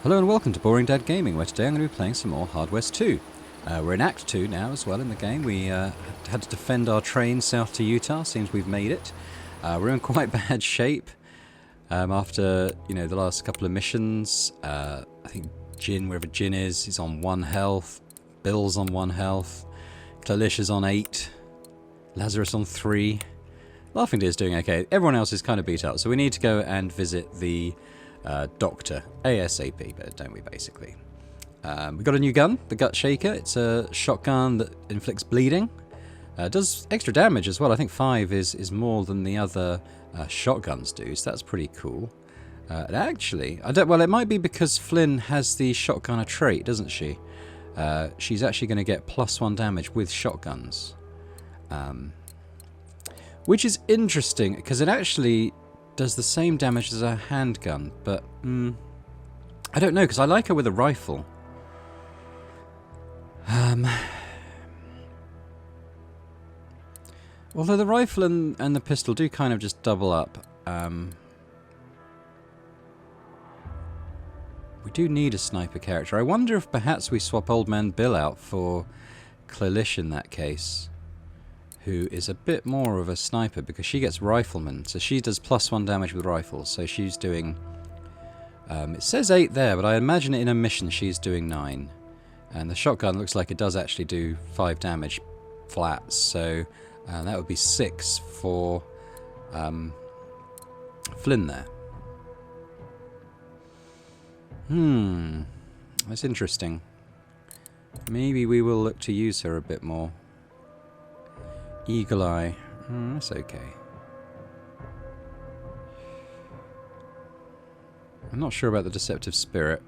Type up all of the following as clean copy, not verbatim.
Hello and welcome to Boring Dad Gaming, where today I'm going to be playing some more Hard West 2. We're in Act 2 now as well in the game. We had to defend our train south to Utah. Seems we've made it. We're in quite bad shape after, the last couple of missions. I think Jin, wherever Jin is on 1 health. Bill's on 1 health. Clalish is on 8. Lazarus on 3. Laughing Deer's doing okay. Everyone else is kind of beat up, so we need to go and visit the doctor ASAP, but don't we basically? We've got a new gun, the Gut Shaker. It's a shotgun that inflicts bleeding. Does extra damage as well. I think 5 is more than the other shotguns do, so that's pretty cool. And actually, well, it might be because Flynn has the shotgunner trait, doesn't she? She's actually going to get +1 damage with shotguns. Which is interesting, because it actually does the same damage as a handgun, but I don't know, because I like her with a rifle. Although the rifle and the pistol do kind of just double up. We do need a sniper character. I wonder if perhaps we swap Old Man Bill out for Clalish in that case, who is a bit more of a sniper because she gets rifleman, so she does +1 damage with rifles, so she's doing it says 8 there, but I imagine in a mission she's doing 9, and the shotgun looks like it does actually do 5 damage flat, so that would be 6 for Flynn there. That's interesting. Maybe we will look to use her a bit more. Eagle Eye. That's okay. I'm not sure about the Deceptive Spirit.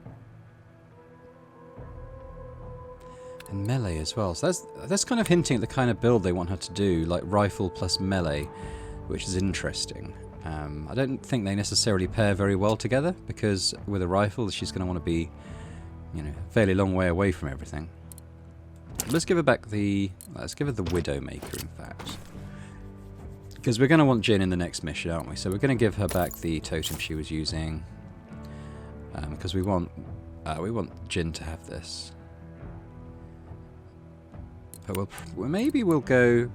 And melee as well. So that's kind of hinting at the kind of build they want her to do, like rifle plus melee, which is interesting. I don't think they necessarily pair very well together, because with a rifle she's going to want to be, a fairly long way away from everything. Let's give her back let's give her the Widowmaker, in fact. Because we're going to want Jin in the next mission, aren't we? So we're going to give her back the totem she was using. Because we want Jin to have this. But maybe we'll go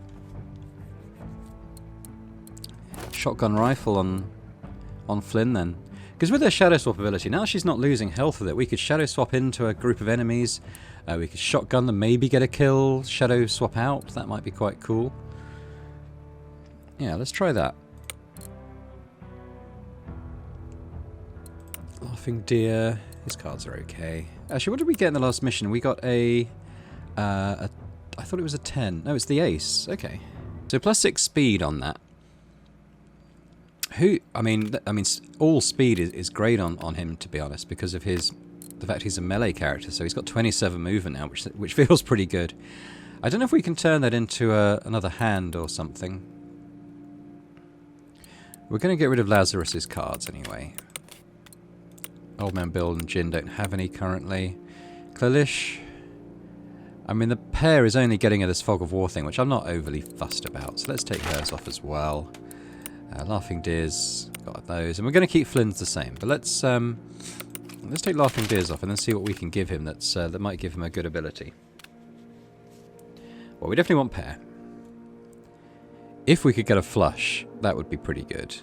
shotgun rifle on Flynn then. Because with her shadow swap ability, now she's not losing health with it. We could shadow swap into a group of enemies. We could shotgun them, maybe get a kill, shadow swap out. That might be quite cool. Yeah, let's try that. Laughing Deer. His cards are okay. Actually, what did we get in the last mission? We got I thought it was a 10. No, it's the ace. Okay. So +6 speed on that. I mean, all speed is great on him, to be honest, because of the fact he's a melee character. So he's got 27 movement now, which feels pretty good. I don't know if we can turn that into another hand or something. We're going to get rid of Lazarus's cards anyway. Old Man Bill and Jin don't have any currently. Clalish. I mean, the pair is only getting her this Fog of War thing, which I'm not overly fussed about. So let's take hers off as well. Laughing Deer's got those, and we're going to keep Flynn's the same. But let's take Laughing Deer's off and then see what we can give him that might give him a good ability. Well, we definitely want pair. If we could get a flush, that would be pretty good.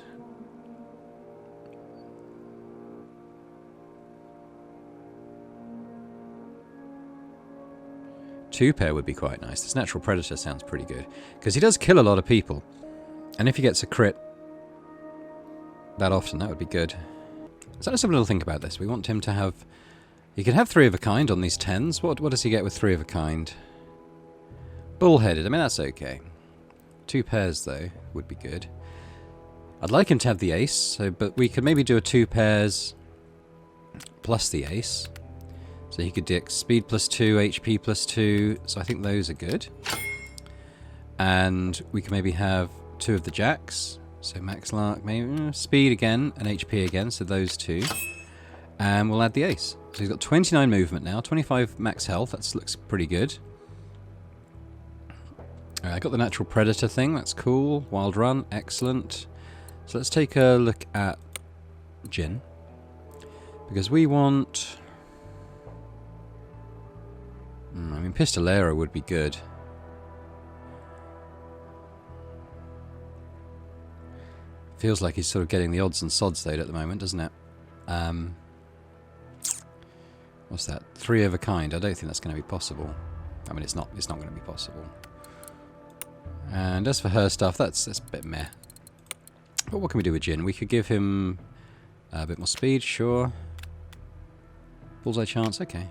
Two pair would be quite nice. This Natural Predator sounds pretty good, because he does kill a lot of people, and if he gets a crit that often, that would be good. So let's have a little think about this. We want him to have... He can have 3 of a kind on these 10s. What does he get with 3 of a kind? Bullheaded. I mean, that's okay. 2 pairs, though, would be good. I'd like him to have the ace, but we could maybe do a 2 pairs plus the ace. So he could do speed +2, HP +2. So I think those are good. And we can maybe have 2 of the jacks. So max lark, maybe speed again, and HP again, so those 2. And we'll add the ace. So he's got 29 movement now, 25 max health, that looks pretty good. I got the Natural Predator thing, that's cool. Wild Run, excellent. So let's take a look at Jin. Because we want I mean, Pistolero would be good. Feels like he's sort of getting the odds and sods though at the moment, doesn't it? What's that? 3 of a kind. I don't think that's going to be possible. I mean, it's not going to be possible. And as for her stuff, that's a bit meh. But what can we do with Jin? We could give him a bit more speed, sure. Bullseye chance, okay.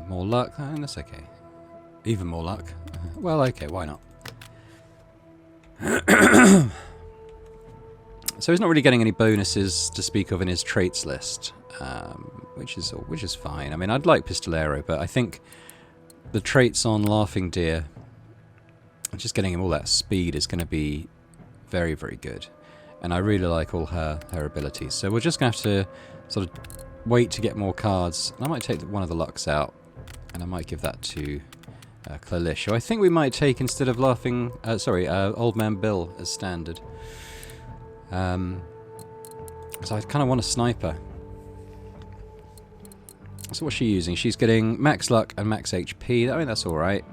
More luck, that's okay. Even more luck. Well, okay, why not? So he's not really getting any bonuses to speak of in his traits list, which is fine. I mean, I'd like Pistolero, but I think the traits on Laughing Deer, just getting him all that speed is going to be very, very good. And I really like all her abilities. So we're just going to have to sort of wait to get more cards. I might take one of the lucks out, and I might give that to Clalish, who I think we might take instead of Old Man Bill as standard. So I kind of want a sniper. So what's she using? She's getting max luck and max HP. I mean, that's alright.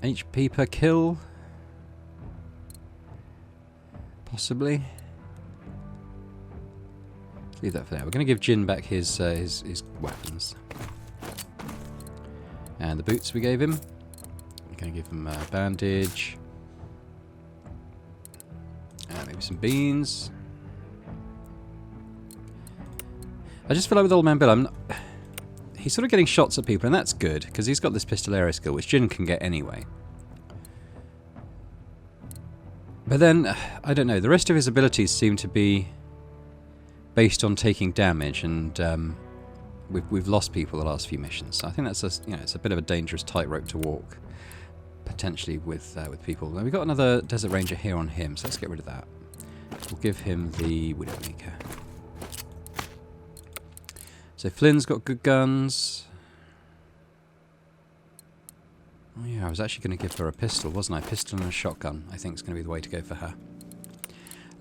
HP per kill? Possibly. Let's leave that for now. We're going to give Jin back his weapons. And the boots we gave him. We're going to give him a bandage. Maybe some beans. I just feel like with Old Man Bill, he's sort of getting shots at people, and that's good, because he's got this Pistolero skill, which Jin can get anyway. But then, I don't know, the rest of his abilities seem to be based on taking damage, and we've lost people the last few missions. So I think that's it's a bit of a dangerous tightrope to walk, potentially with people. Now, we've got another Desert Ranger here on him, so let's get rid of that. We'll give him the Widowmaker. So Flynn's got good guns. Oh yeah, I was actually going to give her a pistol, wasn't I? Pistol and a shotgun, I think is going to be the way to go for her.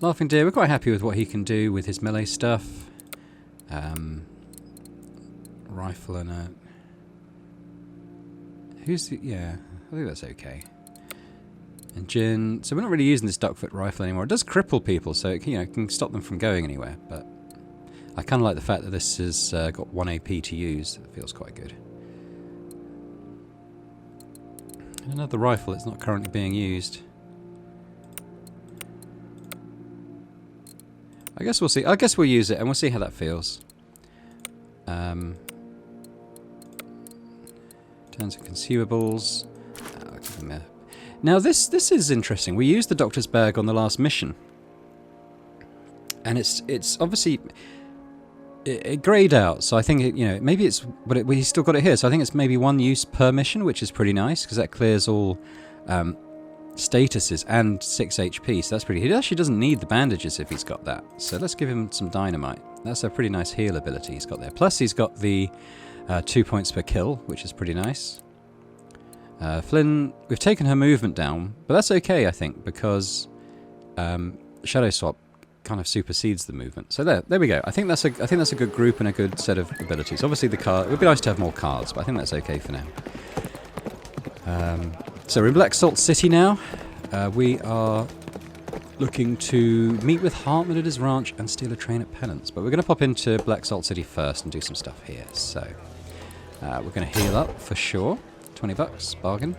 Laughing Deer, we're quite happy with what he can do with his melee stuff. Rifle and a... Yeah, I think that's okay. And Jin... So we're not really using this duckfoot rifle anymore. It does cripple people, so it can stop them from going anywhere, but... I kind of like the fact that this has got 1 AP to use. It feels quite good. And another rifle that's not currently being used. I guess we'll see. I guess we'll use it and we'll see how that feels. Terms and consumables. I'll give them a... Now this is interesting. We used the doctor's bag on the last mission, and it's obviously it greyed out. So I think maybe it's, but we still got it here. So I think it's maybe 1 use per mission, which is pretty nice because that clears all statuses and 6 HP. So that's pretty. He actually doesn't need the bandages if he's got that. So let's give him some dynamite. That's a pretty nice heal ability he's got there. Plus he's got the 2 points per kill, which is pretty nice. Flynn, we've taken her movement down, but that's okay, I think, because Shadow Swap kind of supersedes the movement. So there we go. I think that's a good group and a good set of abilities. Obviously, the card. It would be nice to have more cards, but I think that's okay for now. So we're in Black Salt City now. We are looking to meet with Hartman at his ranch and steal a train at Penance. But we're going to pop into Black Salt City first and do some stuff here. So we're going to heal up for sure. $20, bargain.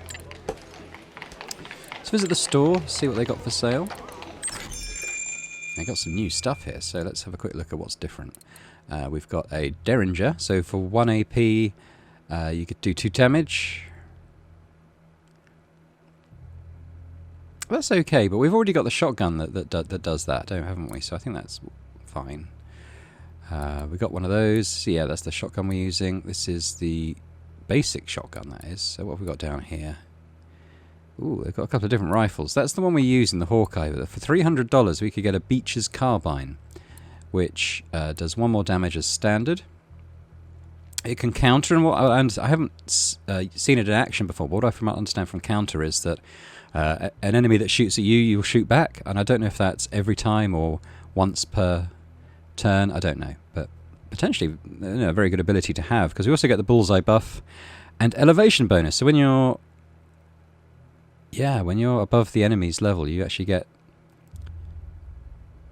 Let's visit the store, see what they got for sale. They got some new stuff here, so let's have a quick look at what's different. We've got a Derringer, so for 1 AP you could do 2 damage. That's okay, but we've already got the shotgun that does that, haven't we? So I think that's fine. We've got one of those. So yeah, that's the shotgun we're using. This is the basic shotgun, that is. So what have we got down here? Ooh, they've got a couple of different rifles. That's the one we use in the Hawkeye. For $300 we could get a Beecher's Carbine, which does 1 more damage as standard. It can counter, and I haven't seen it in action before, but what I understand from counter is that an enemy that shoots at you, you'll shoot back, and I don't know if that's every time or once per turn, I don't know, but potentially a very good ability to have, because we also get the bullseye buff, And elevation bonus. So when you're... Yeah, when you're above the enemy's level, you actually get...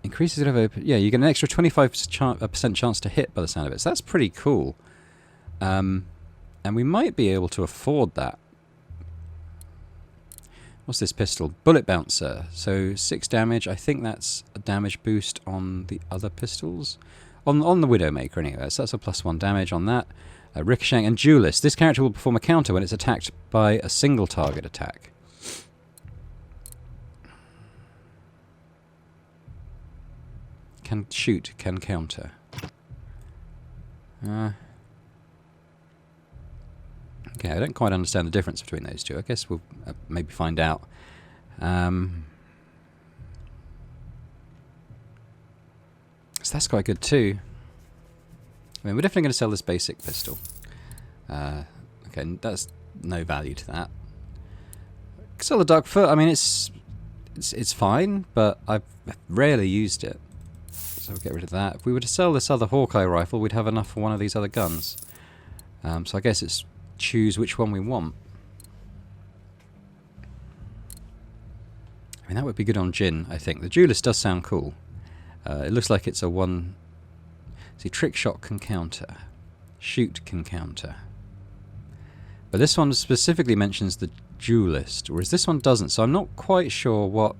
Increases it over... Yeah, you get an extra 25% chance to hit by the sound of it. So that's pretty cool. And we might be able to afford that. What's this pistol? Bullet bouncer. So 6 damage. I think that's a damage boost on the other pistols. On the Widowmaker anyway. So that's a +1 damage on that. Ricocheting and duelist. This character will perform a counter when it's attacked by a single target attack. Can shoot, can counter. Okay, I don't quite understand the difference between those two. I guess we'll maybe find out. So that's quite good too. I mean, we're definitely going to sell this basic pistol. Okay, that's no value to that. Sell the Duckfoot. I mean, it's fine, but I've rarely used it. So we'll get rid of that. If we were to sell this other Hawkeye rifle, we'd have enough for one of these other guns. So I guess it's choose which one we want. I mean, that would be good on Jin, I think. The duelist does sound cool. It looks like it's a one... See, trick shot can counter. Shoot can counter. But this one specifically mentions the duelist, whereas this one doesn't. So I'm not quite sure what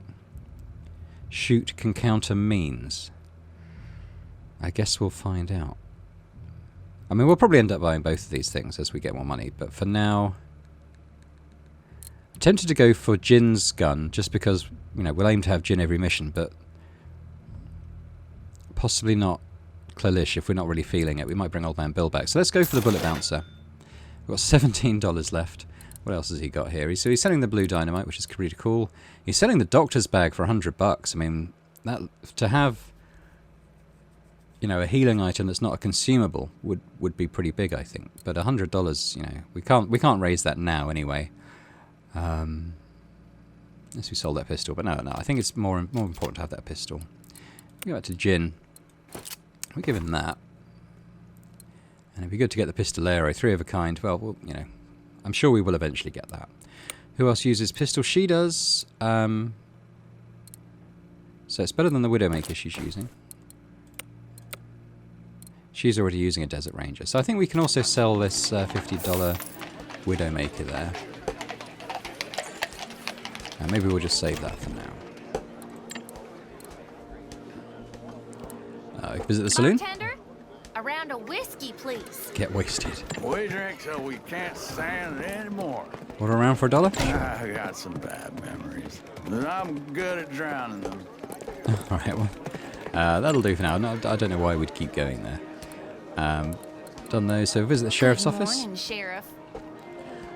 shoot can counter means. I guess we'll find out. I mean, we'll probably end up buying both of these things as we get more money, but for now... I'm tempted to go for Jin's gun, just because, you know, we'll aim to have Jin every mission, but... possibly not Clalish if we're not really feeling it. We might bring Old Man Bill back. So let's go for the Bullet Bouncer. We've got $17 left. What else has he got here? So he's selling the blue dynamite, which is pretty cool. He's selling the doctor's bag for $100. I mean, that to have, you know, a healing item that's not a consumable would be pretty big, I think. But $100, you know, we can't raise that now anyway. Unless we sold that pistol. But no, I think it's more important to have that pistol. Go back to Jin. We give him that. And it'd be good to get the Pistolero, 3 of a kind. Well, you know, I'm sure we will eventually get that. Who else uses pistol? She does. So it's better than the Widowmaker she's using. She's already using a Desert Ranger. So I think we can also sell this $50 Widowmaker there. And maybe we'll just save that for now. Visit the saloon? Bartender, a round of whiskey, please. Get wasted. We drink till we can't stand it anymore. Order around for $1? I got some bad memories, but I'm good at drowning them. Alright, well, that'll do for now. No, I don't know why we'd keep going there. Done those, so visit the sheriff's office. Good morning, Sheriff.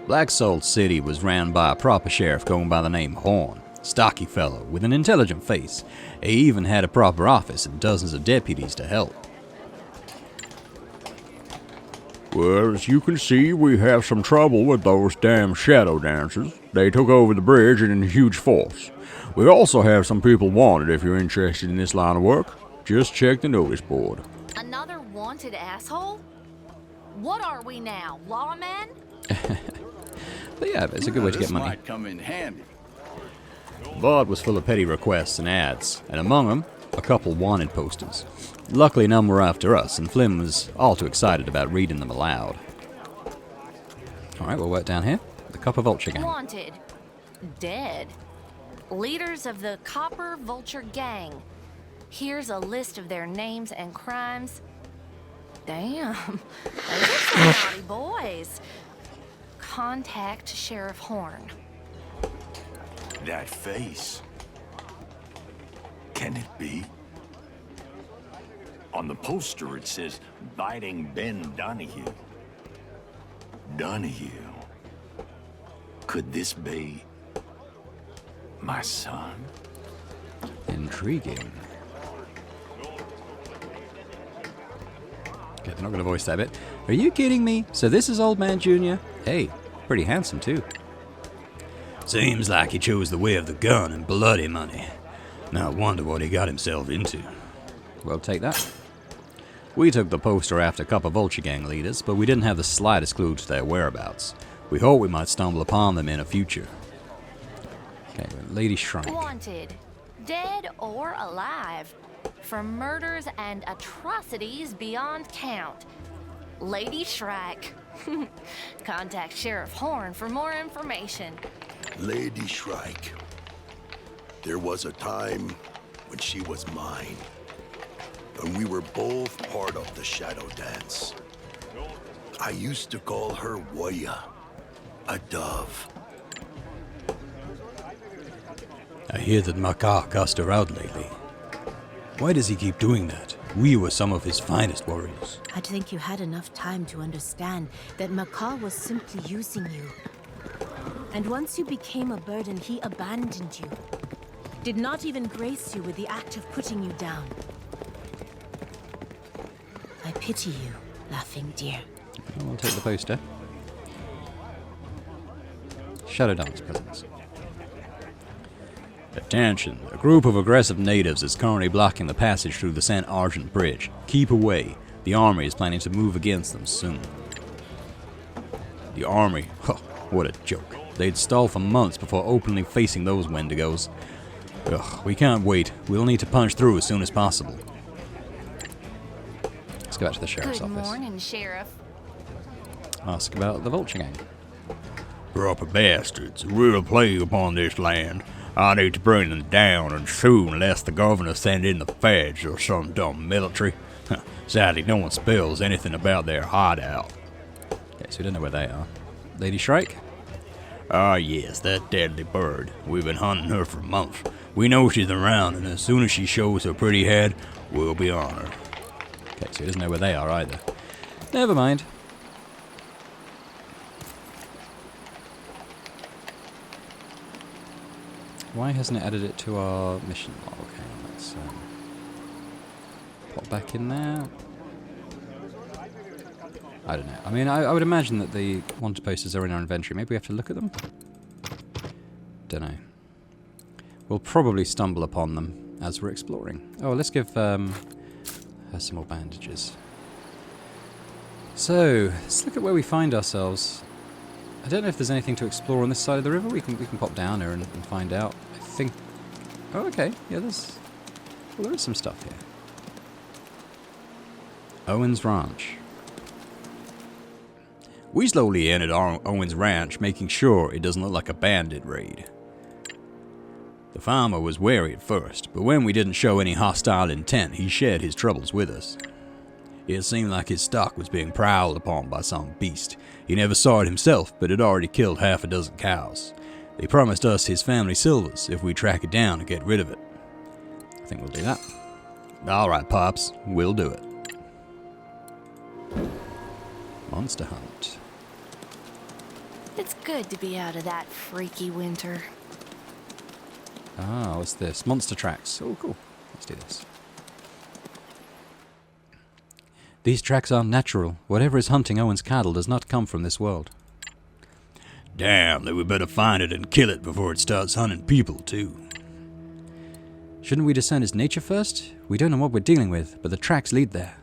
Black Salt City was ran by a proper sheriff going by the name Horn. Stocky fellow with an intelligent face. He even had a proper office and dozens of deputies to help. Well, as you can see, we have some trouble with those damn shadow dancers. They took over the bridge in huge force. We also have some people wanted if you're interested in this line of work. Just check the notice board. Another wanted asshole? What are we now, lawmen? But yeah, it's a good way to get This money. might come in handy. Bard was full of petty requests and ads, and among them, a couple wanted posters. Luckily none were after us, and Flynn was all too excited about reading them aloud. Alright, we'll work down here. The Copper Vulture Gang. Wanted. Dead. Leaders of the Copper Vulture Gang. Here's a list of their names and crimes. Damn. Those are some naughty boys. Contact Sheriff Horn. That face. Can it be? On the poster it says, Biting Ben Donahue. Donahue. Could this be my son? Intriguing. Okay, they're not going to voice that bit. Are you kidding me? So this is Old Man Jr.? Hey, pretty handsome too. Seems like he chose the way of the gun and bloody money. Now I wonder what he got himself into. Well, take that. We took the poster after a couple of Vulture Gang leaders, but we didn't have the slightest clue to their whereabouts. We hoped we might stumble upon them in the future. Okay, Lady Shrike. Wanted, dead or alive, for murders and atrocities beyond count. Lady Shrike. Contact Sheriff Horn for more information. Lady Shrike. There was a time when she was mine. And we were both part of the Shadow Dance. I used to call her Waya, a dove. I hear that Makar cast her out lately. Why does he keep doing that? We were some of his finest warriors. I'd think you had enough time to understand that Makar was simply using you. And once you became a burden, he abandoned you. Did not even grace you with the act of putting you down. I pity you, laughing deer. We'll take the poster. Shadow Dance presence. Attention! A group of aggressive natives is currently blocking the passage through the St. Argent Bridge. Keep away. The army is planning to move against them soon. The army? Huh, what a joke. They'd stall for months before openly facing those wendigos. Ugh, we can't wait. We'll need to punch through as soon as possible. Let's go back to the sheriff's Good office. morning, Sheriff. Ask about the Vulture Gang. Proper bastards, a real plague upon this land. I need to bring them down, and soon, lest the governor send in the feds or some dumb military. Sadly, no one spills anything about their hideout. Okay, so we don't know where they are. Lady Shrike? Ah, yes, that deadly bird. We've been hunting her for months. We know she's around, and as soon as she shows her pretty head, we'll be on her. Okay, so he doesn't know where they are either. Never mind. Why hasn't it added it to our mission log? Okay, let's pop back in there. I don't know. I mean, I would imagine that the wanted posters are in our inventory. Maybe we have to look at them? Don't know. We'll probably stumble upon them as we're exploring. Oh, let's give her some more bandages. So, let's look at where we find ourselves. I don't know if there's anything to explore on this side of the river. We can pop down there and find out. I think... Oh, okay. Yeah, well, there is some stuff here. Owen's Ranch. We slowly entered Owen's Ranch, making sure it doesn't look like a bandit raid. The farmer was wary at first, but when we didn't show any hostile intent, he shared his troubles with us. It seemed like his stock was being prowled upon by some beast. He never saw it himself, but had already killed half a dozen cows. They promised us his family silvers if we track it down and get rid of it. I think we'll do that. Alright, Pops, we'll do it. Monster Hunt. It's good to be out of that freaky winter. Ah, what's this? Monster tracks. Oh, cool. Let's do this. These tracks aren't natural. Whatever is hunting Owen's cattle does not come from this world. Damn, then we better find it and kill it before it starts hunting people, too. Shouldn't we discern its nature first? We don't know what we're dealing with, but the tracks lead there.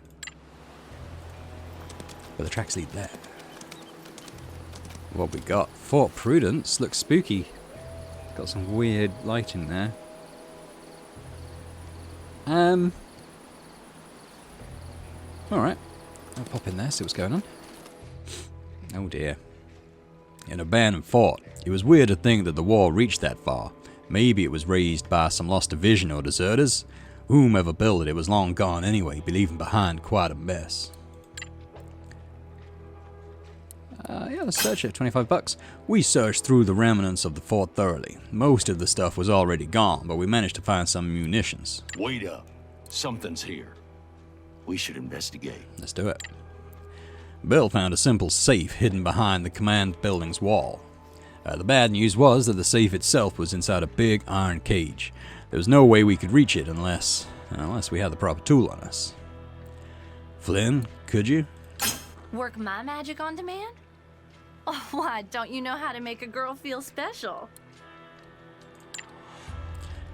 What we got? Fort Prudence. Looks spooky. Got some weird lighting there. Alright. I'll pop in there, see what's going on. Oh dear. An abandoned fort. It was weird to think that the wall reached that far. Maybe it was raised by some lost division or deserters. Whomever built it was long gone anyway, leaving behind quite a mess. Yeah, let's search it. $25. We searched through the remnants of the fort thoroughly. Most of the stuff was already gone, but we managed to find some munitions. Wait up. Something's here. We should investigate. Let's do it. Bill found a simple safe hidden behind the command building's wall. The bad news was that the safe itself was inside a big iron cage. There was no way we could reach it unless we had the proper tool on us. Flynn, could you? Work my magic on demand? Oh, why, don't you know how to make a girl feel special?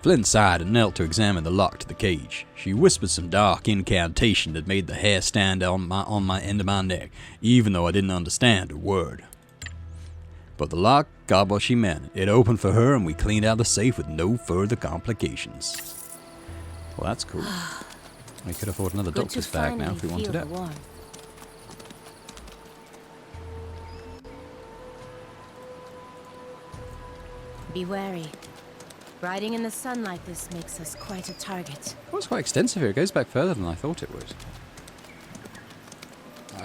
Flynn sighed and knelt to examine the lock to the cage. She whispered some dark incantation that made the hair stand on my end of my neck, even though I didn't understand a word. But the lock got what she meant. It opened for her, and we cleaned out the safe with no further complications. Well, that's cool. We could afford another Good doctor's to bag now finally if we feel wanted the it. warmth. Be wary. Riding in the sun like this makes us quite a target. Oh, it's quite extensive here. It goes back further than I thought it would.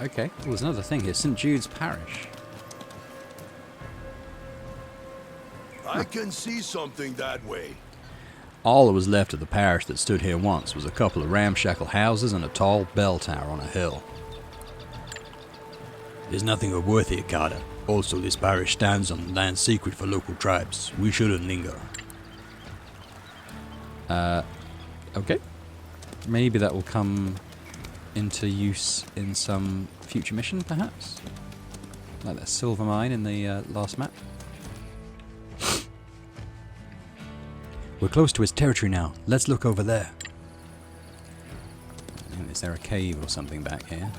Okay. Oh, there's another thing here. St. Jude's Parish. I can see something that way. All that was left of the parish that stood here once was a couple of ramshackle houses and a tall bell tower on a hill. There's nothing of worth here, Carter. Also, this parish stands on land secret for local tribes. We shouldn't linger. Okay. Maybe that will come into use in some future mission, perhaps? Like that silver mine in the last map. We're close to his territory now. Let's look over there. Is there a cave or something back here?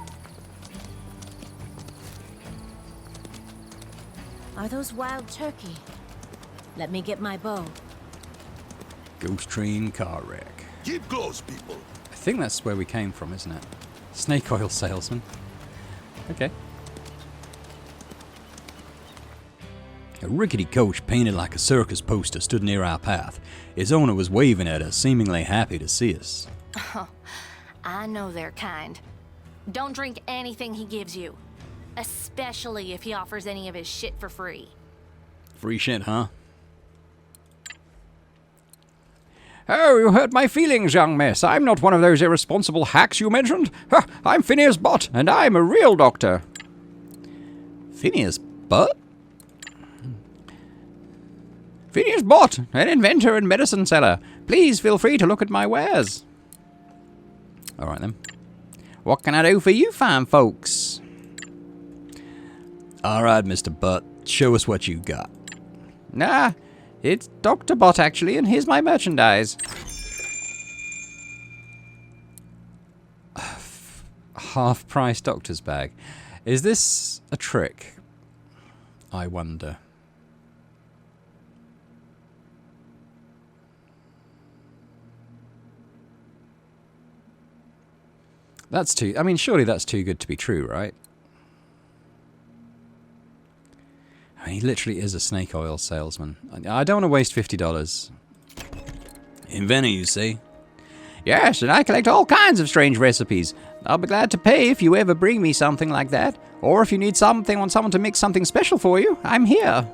Are those wild turkey? Let me get my bow. Ghost train car wreck. Keep close, people. I think that's where we came from, isn't it? Snake oil salesman. Okay. A rickety coach painted like a circus poster stood near our path. Its owner was waving at us, seemingly happy to see us. Oh, I know their kind. Don't drink anything he gives you. Especially if he offers any of his shit for free. Free shit, huh? Oh, you hurt my feelings, young miss. I'm not one of those irresponsible hacks you mentioned. I'm Phineas Bott, and I'm a real doctor. Phineas Bott? Phineas Bott, an inventor and medicine seller. Please feel free to look at my wares. All right, then. What can I do for you fine folks? All right, Mr. Butt, show us what you got. Nah, it's Dr. Bott, actually, and here's my merchandise. Half-price doctor's bag. Is this a trick? I wonder. That's too... I mean, surely that's too good to be true, right? I mean, he literally is a snake oil salesman. I don't want to waste $50. Inventor, you see? Yes, and I collect all kinds of strange recipes. I'll be glad to pay if you ever bring me something like that. Or if you need something, want someone to mix something special for you, I'm here.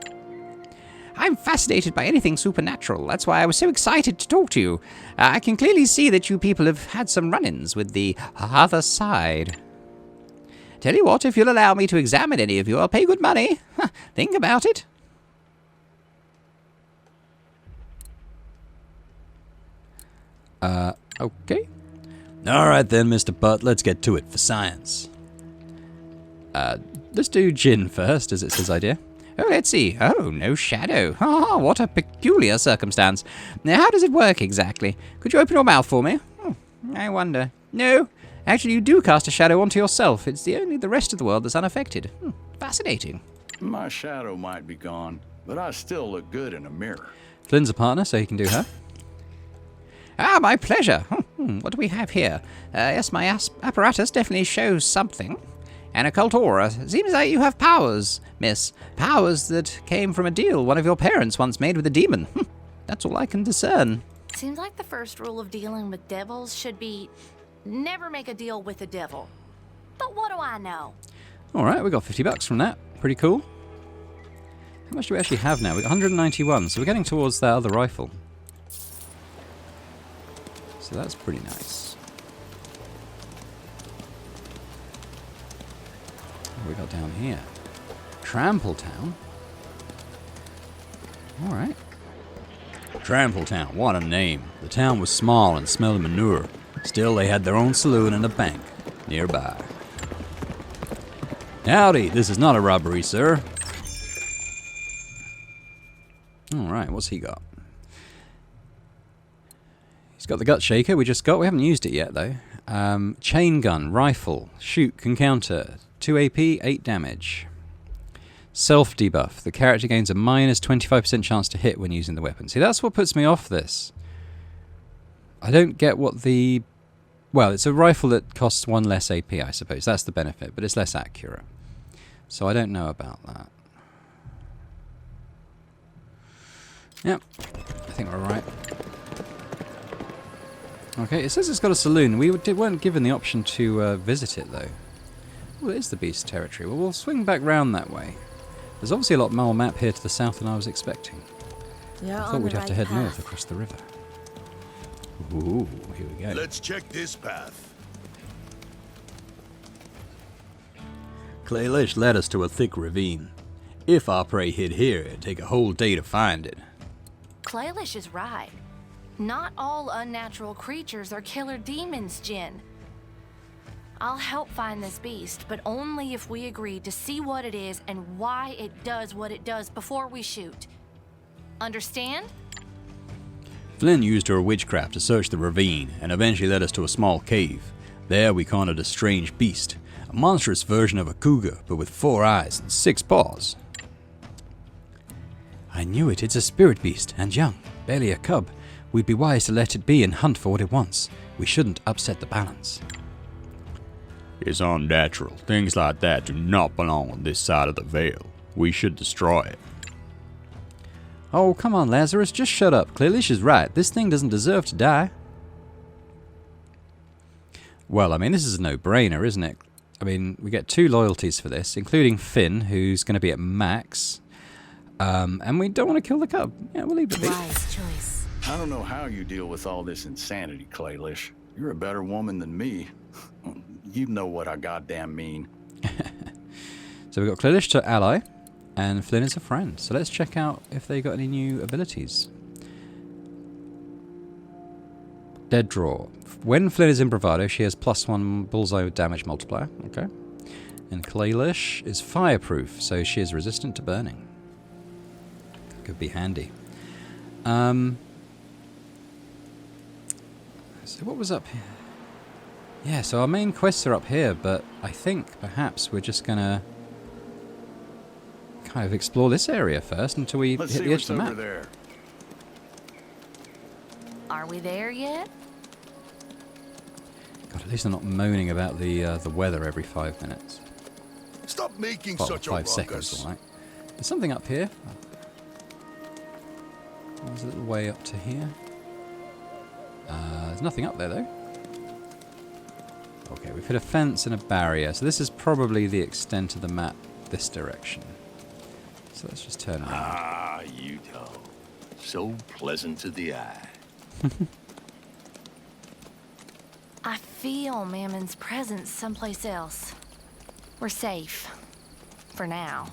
I'm fascinated by anything supernatural. That's why I was so excited to talk to you. I can clearly see that you people have had some run-ins with the other side. Tell you what, if you'll allow me to examine any of you, I'll pay good money. Think about it. Okay. Alright then, Mr. Butt, let's get to it for science. Let's do gin first, as it's his idea. Oh, let's see. Oh, no shadow. Oh, what a peculiar circumstance. Now, how does it work exactly? Could you open your mouth for me? I wonder. No. Actually, you do cast a shadow onto yourself. It's only the rest of the world that's unaffected. Fascinating. My shadow might be gone, but I still look good in a mirror. Flynn's a partner, so he can do her. Ah, my pleasure. What do we have here? Yes, my apparatus definitely shows something. An occult aura. Seems like you have powers, miss. Powers that came from a deal one of your parents once made with a demon. That's all I can discern. Seems like the first rule of dealing with devils should be never make a deal with the devil. But what do I know? Alright, we got $50 from that. Pretty cool. How much do we actually have now? We got 191, so we're getting towards that other rifle. So that's pretty nice. What have we got down here? Trampletown? Alright. Trampletown, what a name. The town was small and smelled of manure. Still, they had their own saloon and a bank nearby. Howdy, this is not a robbery, sir. Alright, what's he got? He's got the gut shaker we just got. We haven't used it yet, though. Chain gun, rifle, shoot, can counter. 2 AP, 8 damage. Self debuff. The character gains a minus 25% chance to hit when using the weapon. See, that's what puts me off this. I don't get what the... Well, it's a rifle that costs 1 less AP, I suppose. That's the benefit, but it's less accurate. So I don't know about that. Yep, I think we're right. Okay, it says it's got a saloon. We weren't given the option to visit it, though. Well, it is the beast territory. Well, we'll swing back round that way. There's obviously a lot more map here to the south than I was expecting. I thought we'd have to head north across the river. Ooh, here we go. Let's check this path. Claylish led us to a thick ravine. If our prey hid here, it'd take a whole day to find it. Claylish is right. Not all unnatural creatures are killer demons, Jin. I'll help find this beast, but only if we agree to see what it is and why it does what it does before we shoot. Understand? Flynn used her witchcraft to search the ravine and eventually led us to a small cave. There we cornered a strange beast, a monstrous version of a cougar, but with 4 eyes and 6 paws. I knew it. It's a spirit beast, and young, barely a cub. We'd be wise to let it be and hunt for what it wants. We shouldn't upset the balance. It's unnatural. Things like that do not belong on this side of the veil. We should destroy it. Oh, come on, Lazarus, just shut up. Claylish is right. This thing doesn't deserve to die. Well, I mean, this is a no-brainer, isn't it? I mean, we get 2 loyalties for this, including Finn, who's going to be at max. And we don't want to kill the cub. Yeah, we'll leave it be. Wise choice. I don't know how you deal with all this insanity, Claylish. You're a better woman than me. You know what I goddamn mean. So we've got Claylish to ally, and Flynn is a friend. So let's check out if they got any new abilities. Dead Draw. When Flynn is in Bravado, she has +1 bullseye damage multiplier. Okay. And Claylish is fireproof, so she is resistant to burning. Could be handy. So what was up here? Yeah, so our main quests are up here, but I think perhaps we're just gonna kind of explore this area first until we Let's hit see the edge what's of the over map. there. Are we there yet? God, at least I'm not moaning about the weather every 5 minutes. Stop making Well, such a 5 ruckus. seconds, all right. There's something up here. There's a little way up to here. There's nothing up there, though. Okay, we've hit a fence and a barrier, so this is probably the extent of the map this direction. So let's just turn around. Ah, Utah. So pleasant to the eye. I feel Mammon's presence someplace else. We're safe. For now.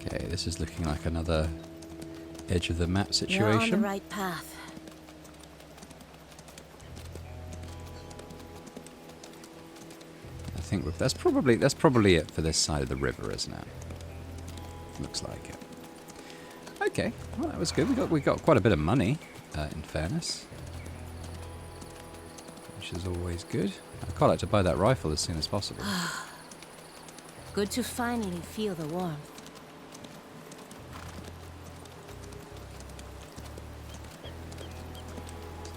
Okay, this is looking like another edge of the map You're on the situation. right path. I think that's probably it for this side of the river, isn't it? Looks like it. Okay, well that was good. We got quite a bit of money, in fairness, which is always good. I'd quite like to buy that rifle as soon as possible. Good to finally feel the warmth.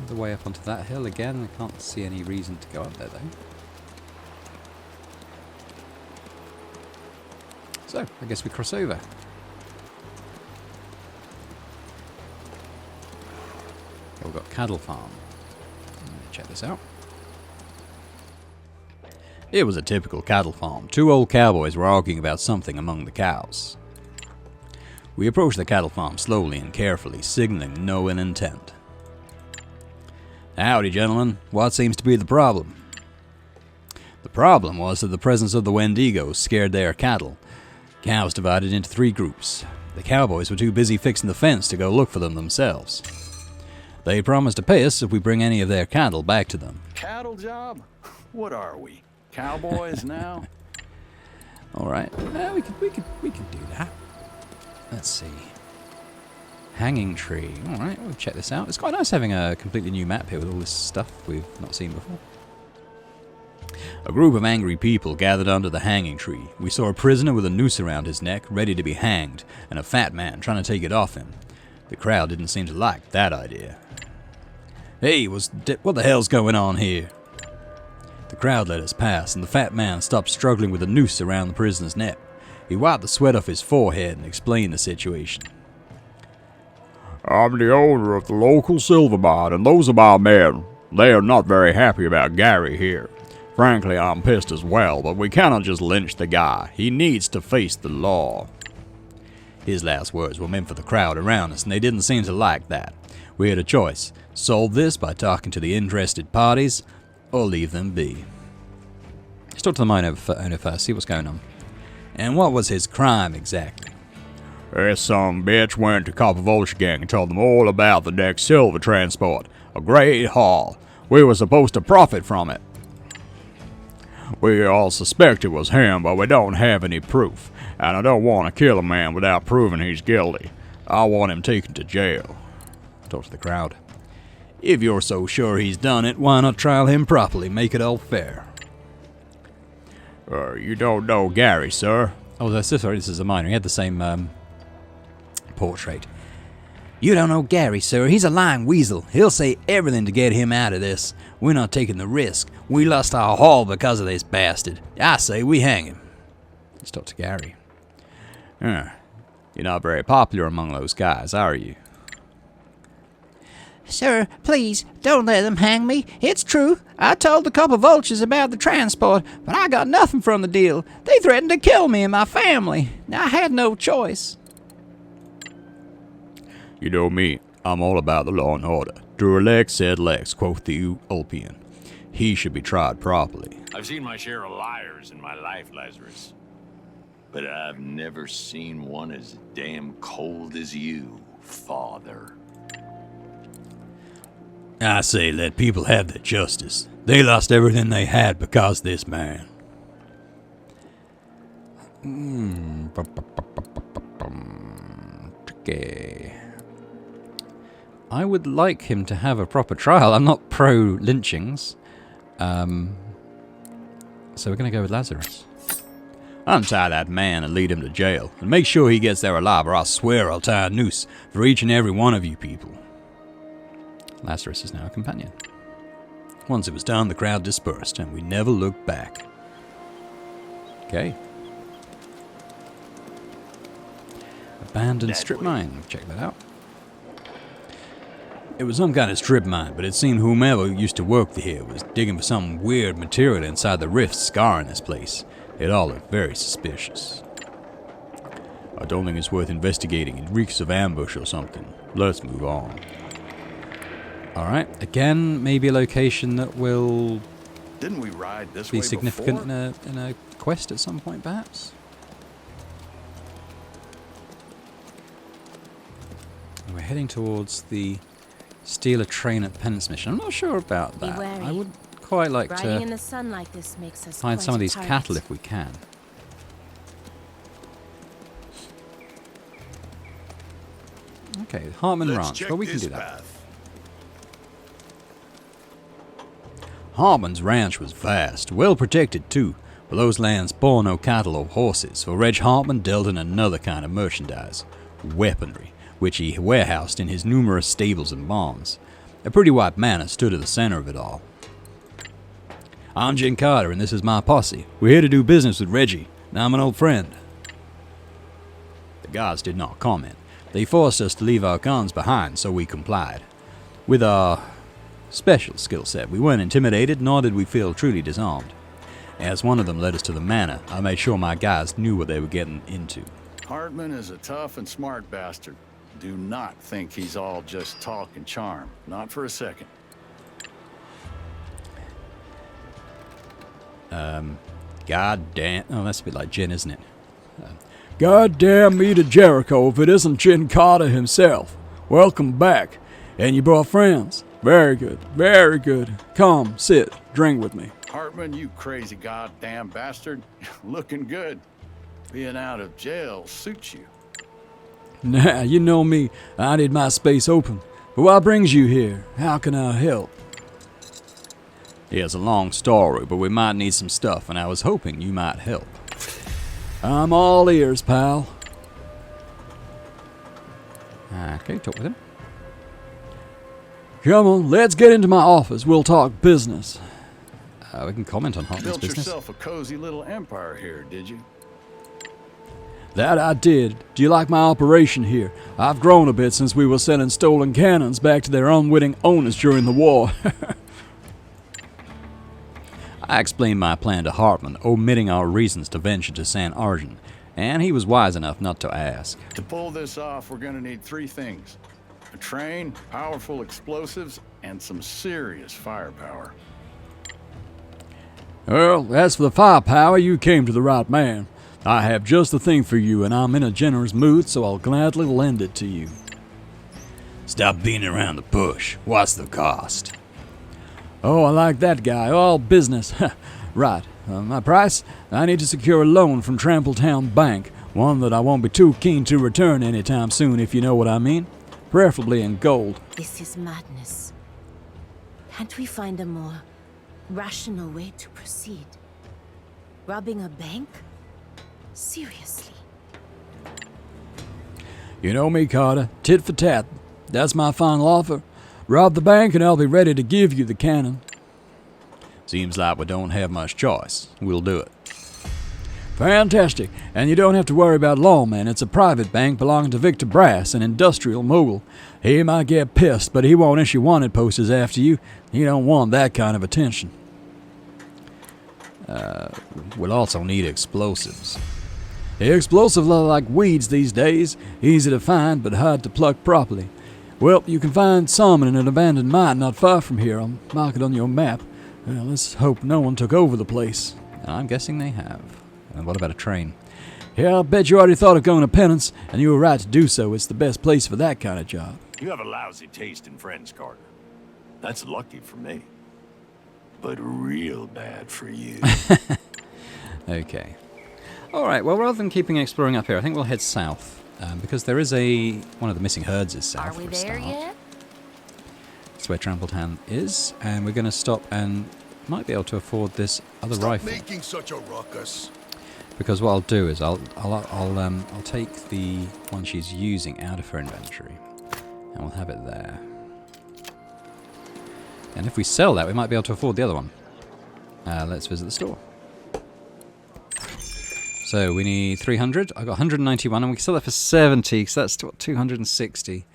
The way up onto that hill again. I can't see any reason to go up there though. So, I guess we cross over. We've got cattle farm. Check this out. It was a typical cattle farm. 2 old cowboys were arguing about something among the cows. We approached the cattle farm slowly and carefully, signaling no ill intent. Howdy, gentlemen. What seems to be the problem? The problem was that the presence of the wendigos scared their cattle. Cows divided into 3 groups. The cowboys were too busy fixing the fence to go look for them themselves. They promised to pay us if we bring any of their cattle back to them. Cattle job? What are we? Cowboys now? All right. We could do that. Let's see. Hanging tree. Alright, we'll check this out. It's quite nice having a completely new map here with all this stuff we've not seen before. A group of angry people gathered under the hanging tree. We saw a prisoner with a noose around his neck, ready to be hanged, and a fat man trying to take it off him. The crowd didn't seem to like that idea. Hey, what the hell's going on here? The crowd let us pass, and the fat man stopped struggling with a noose around the prisoner's neck. He wiped the sweat off his forehead and explained the situation. I'm the owner of the local silver mine, and those are my men. They are not very happy about Gary here. Frankly, I'm pissed as well, but we cannot just lynch the guy. He needs to face the law. His last words were meant for the crowd around us, and they didn't seem to like that. We had a choice. Solve this by talking to the interested parties, or leave them be. Let's talk to the mine owner first, see what's going on. And what was his crime exactly? This some bitch went to Copper Vulture Gang and told them all about the next silver transport. A great haul. We were supposed to profit from it. We all suspect it was him, but we don't have any proof. And I don't want to kill a man without proving he's guilty. I want him taken to jail. Talk to the crowd. If you're so sure he's done it, why not trial him properly, make it all fair? You don't know Gary, sir? Oh, sorry, this is a miner. He had the same portrait. You don't know Gary, sir. He's a lying weasel. He'll say everything to get him out of this. We're not taking the risk. We lost our haul because of this bastard. I say we hang him. Let's talk to Gary. You're not very popular among those guys, are you? Sir, please, don't let them hang me. It's true. I told the couple vultures about the transport, but I got nothing from the deal. They threatened to kill me and my family. I had no choice. You know me, I'm all about the law and order. Do lex sed lex, quoth the Ulpian. He should be tried properly. I've seen my share of liars in my life, Lazarus. But I've never seen one as damn cold as you, Father. I say let people have their justice. They lost everything they had because of this man. Okay. I would like him to have a proper trial. I'm not pro lynchings. So we're going to go with Lazarus. Untie that man and lead him to jail. And make sure he gets there alive, or I swear I'll tie a noose for each and every one of you people. Lazarus is now a companion. Once it was done, the crowd dispersed, and we never looked back. Okay. Abandoned strip mine. Check that out. It was some kind of strip mine, but it seemed whomever used to work here was digging for some weird material inside the rifts scarring this place. It all looked very suspicious. I don't think it's worth investigating. It reeks of ambush or something. Let's move on. Alright, again, maybe a location that will Didn't we ride this be way significant before? in a quest at some point, perhaps? We're heading towards the steal a train at Penance mission. I'm not sure about Be that. wary. I would quite like Riding in to the sun like this makes us find quite some of a these target. cattle if we can. Okay, Hartman Let's Ranch. check Well, we can this do that. path. Hartman's ranch was vast, well protected too, but those lands bore no cattle or horses, for Reg Hartman dealt in another kind of merchandise, weaponry, which he warehoused in his numerous stables and barns. A pretty white manor stood at the center of it all. I'm Jen Carter, and this is my posse. We're here to do business with Reggie. Now I'm an old friend. The guards did not comment. They forced us to leave our guns behind, so we complied. With our special skill set, we weren't intimidated, nor did we feel truly disarmed. As one of them led us to the manor, I made sure my guys knew what they were getting into. Hartman is a tough and smart bastard. Do not think he's all just talk and charm. Not for a second. God damn. Oh, that's a bit like Jen, isn't it? God damn me to Jericho if it isn't Jen Carter himself. Welcome back. And you brought friends. Very good, very good. Come, sit, drink with me. Hartman, you crazy goddamn bastard. Looking good. Being out of jail suits you. Nah, you know me. I need my space open. But what brings you here? How can I help? It's a long story, but we might need some stuff, and I was hoping you might help. I'm all ears, pal. Okay, talk with him. Come on, let's get into my office. We'll talk business. We can comment on Hartman's Built business. yourself a cozy little empire here, did you? That I did. Do you like my operation here? I've grown a bit since we were sending stolen cannons back to their unwitting owners during the war. I explained my plan to Hartman, omitting our reasons to venture to San Argent, and he was wise enough not to ask. To pull this off, we're gonna need 3 things. A train, powerful explosives, and some serious firepower. Well, as for the firepower, you came to the right man. I have just the thing for you, and I'm in a generous mood, so I'll gladly lend it to you. Stop beating around the bush. What's the cost? Oh, I like that guy. All business. Right. My price? I need to secure a loan from Trampletown Bank, one that I won't be too keen to return anytime soon, if you know what I mean. Preferably in gold. This is madness. Can't we find a more rational way to proceed? Robbing a bank? Seriously. You know me, Carter. Tit for tat. That's my final offer. Rob the bank and I'll be ready to give you the cannon. Seems like we don't have much choice. We'll do it. Fantastic. And you don't have to worry about lawmen. It's a private bank belonging to Victor Brass, an industrial mogul. He might get pissed, but he won't issue wanted posters after you. You don't want that kind of attention. We'll also need explosives. Explosives are like weeds these days. Easy to find, but hard to pluck properly. Well, you can find some in an abandoned mine not far from here. I'll mark it on your map. Well, let's hope no one took over the place. I'm guessing they have. And what about a train? Yeah, I bet you already thought of going to Penance, and you were right to do so. It's the best place for that kind of job. You have a lousy taste in friends, Carter. That's lucky for me. But real bad for you. Okay. Alright, well, rather than keeping exploring up here, I think we'll head south. Because there is one of the missing herds is south. Are we for a there start. yet? That's where Trampletown is, and we're going to stop and might be able to afford this other rifle. Making such a ruckus. Because what I'll do is I'll take the one she's using out of her inventory, and we'll have it there. And if we sell that, we might be able to afford the other one. Let's visit the store. So we need 300. I got 191, and we can sell that for 70. So that's what, 260.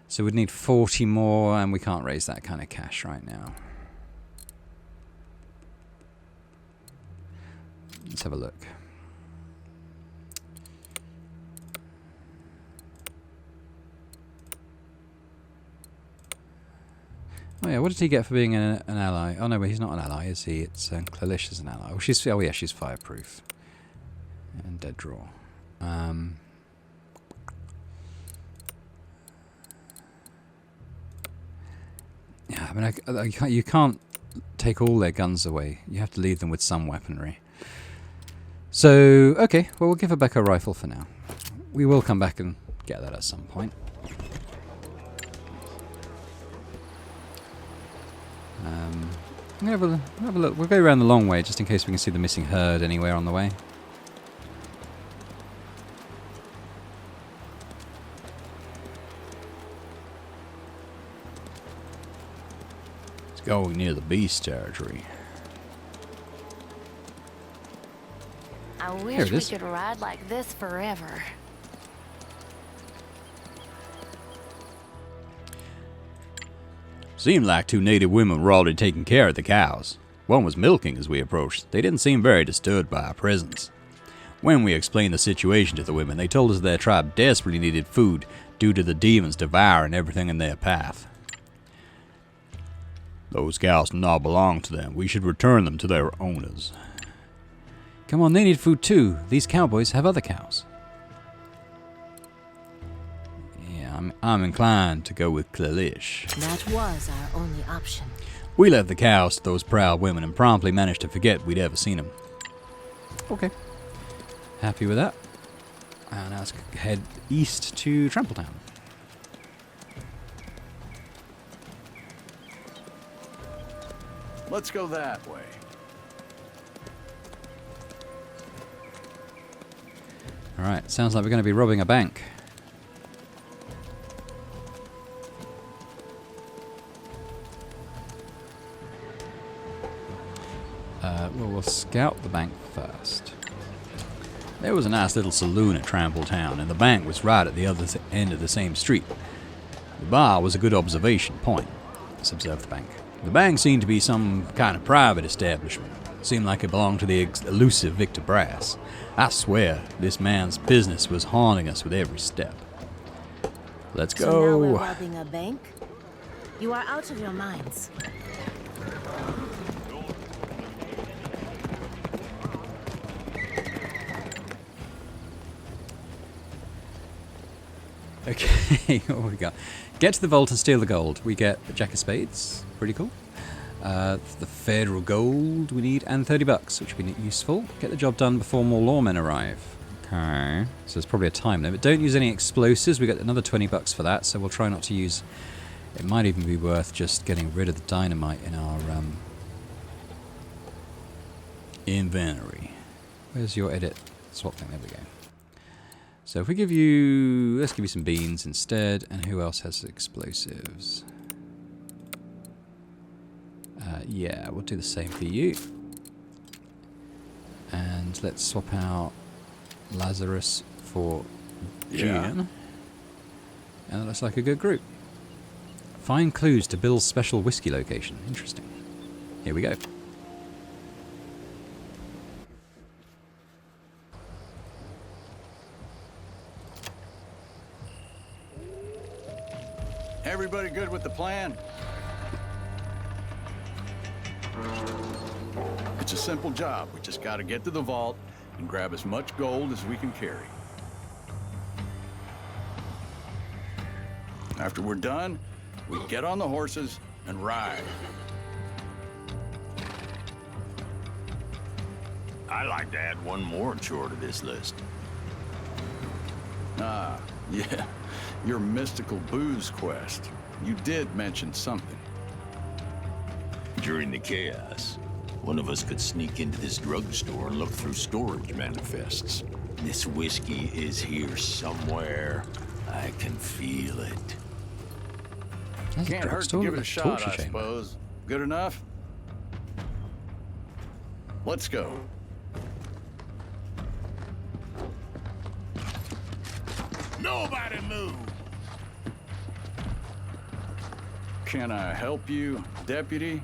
So we'd need 40 more, and we can't raise that kind of cash right now. Let's have a look. Oh yeah, what did he get for being an ally? Oh no, but he's not an ally, is he? It's Clalish is an ally. Oh yeah, she's fireproof. And dead draw. Yeah, I mean, you can't take all their guns away. You have to leave them with some weaponry. So, okay, well, we'll give her back her rifle for now. We will come back and get that at some point. I'm gonna have a look. We'll go around the long way just in case we can see the missing herd anywhere on the way. It's going near the beast territory. I Here wish it we is. could ride like this forever. Seemed like 2 native women were already taking care of the cows. One was milking as we approached. They didn't seem very disturbed by our presence. When we explained the situation to the women, they told us their tribe desperately needed food due to the demons devouring everything in their path. Those cows do not belong to them. We should return them to their owners. Come on, they need food too. These cowboys have other cows. Yeah, I'm inclined to go with Clalish. That was our only option. We left the cows to those proud women and promptly managed to forget we'd ever seen them. Okay. Happy with that. And now let's head east to Trampletown. Let's go that way. Alright, sounds like we're going to be robbing a bank. Well, we'll scout the bank first. There was a nice little saloon at Trampletown, and the bank was right at the other end of the same street. The bar was a good observation point. Let's observe the bank. The bank seemed to be some kind of private establishment. It seemed like it belonged to the elusive Victor Brass. I swear, this man's business was haunting us with every step. Let's go. So now we're robbing a bank? You are out of your minds. Okay, what we got? Get to the vault and steal the gold. We get a jack of spades. Pretty cool. The federal gold we need, and $30, which would be useful. Get the job done before more lawmen arrive. Okay. So there's probably a time limit. Don't use any explosives. We got another $20 for that, so we'll try not to use... It might even be worth just getting rid of the dynamite in our inventory. Where's your edit swap thing? There we go. So if we give you... Let's give you some beans instead. And who else has explosives? Yeah, we'll do the same for you. And let's swap out Lazarus for Gian. And that looks like a good group. Find clues to Bill's special whiskey location. Interesting. Here we go. Everybody good with the plan? It's a simple job. We just got to get to the vault and grab as much gold as we can carry. After we're done, we get on the horses and ride. I'd like to add one more chore to this list. Ah, yeah. Your mystical booze quest. You did mention something. During the chaos, one of us could sneak into this drugstore and look through storage manifests. This whiskey is here somewhere. I can feel it. That's a Can't hurt to drugstore give it with a shot, I torture chamber. suppose. Good enough? Let's go. Nobody move! Can I help you, deputy?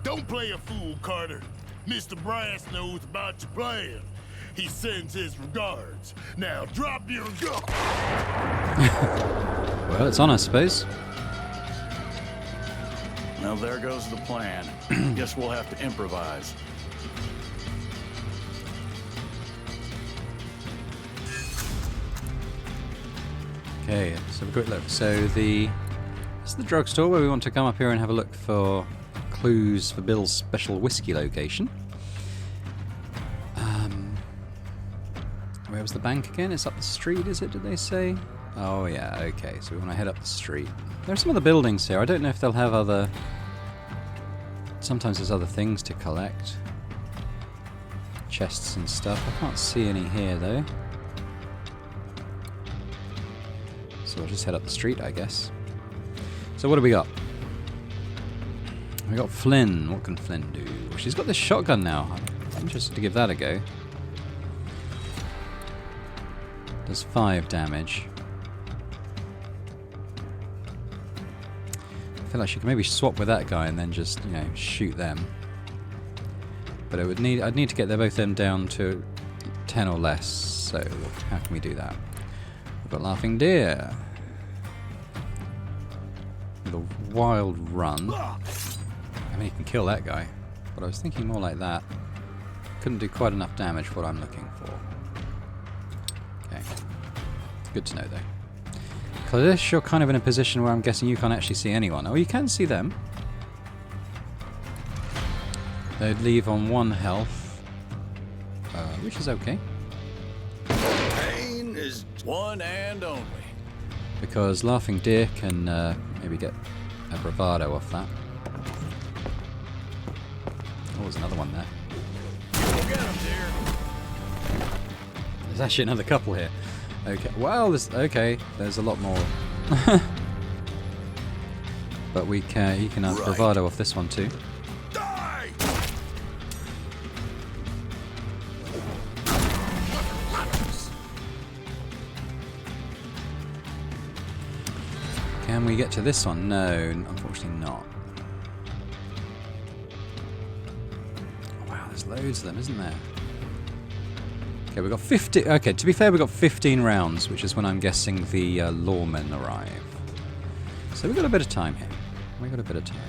Don't play a fool, Carter. Mr. Brass knows about your plan. He sends his regards. Now drop your gun. Well, it's on, I suppose. Well, there goes the plan. Guess we'll have to improvise. Okay, so have a quick look. So this is the drugstore where we want to come up here and have a look for clues for Bill's special whiskey location. Where was the bank again? It's up the street, is it? Did they say? Oh yeah, okay. So we want to head up the street. There are some other buildings here. I don't know if they'll have other... Sometimes there's other things to collect. Chests and stuff. I can't see any here though. So we'll just head up the street, I guess. So what do we got? We got Flynn. What can Flynn do? Well, she's got this shotgun now. I'm interested to give that a go. Does 5 damage. I feel like she could maybe swap with that guy and then just, you know, shoot them. But I'd need to get both them down to 10 or less. So how can we do that? We've got Laughing Deer. With a wild run. I mean, you can kill that guy. But I was thinking more like that. Couldn't do quite enough damage for what I'm looking for. Okay. Good to know, though. Cultists, you're kind of in a position where I'm guessing you can't actually see anyone. Oh, you can see them. They'd leave on 1 health. Which is okay. One and only. Because Laughing Deer can maybe get a bravado off that. Oh, there's another one there. Go get him, dear. There's actually another couple here. Okay, well, there's a lot more. But he can have bravado off this one too. Die! Can we get to this one? No, unfortunately not. Wow, there's loads of them, isn't there? Okay, we've got 50. Okay, to be fair, we've got 15 rounds, which is when I'm guessing the lawmen arrive. So we've got a bit of time here. We've got a bit of time.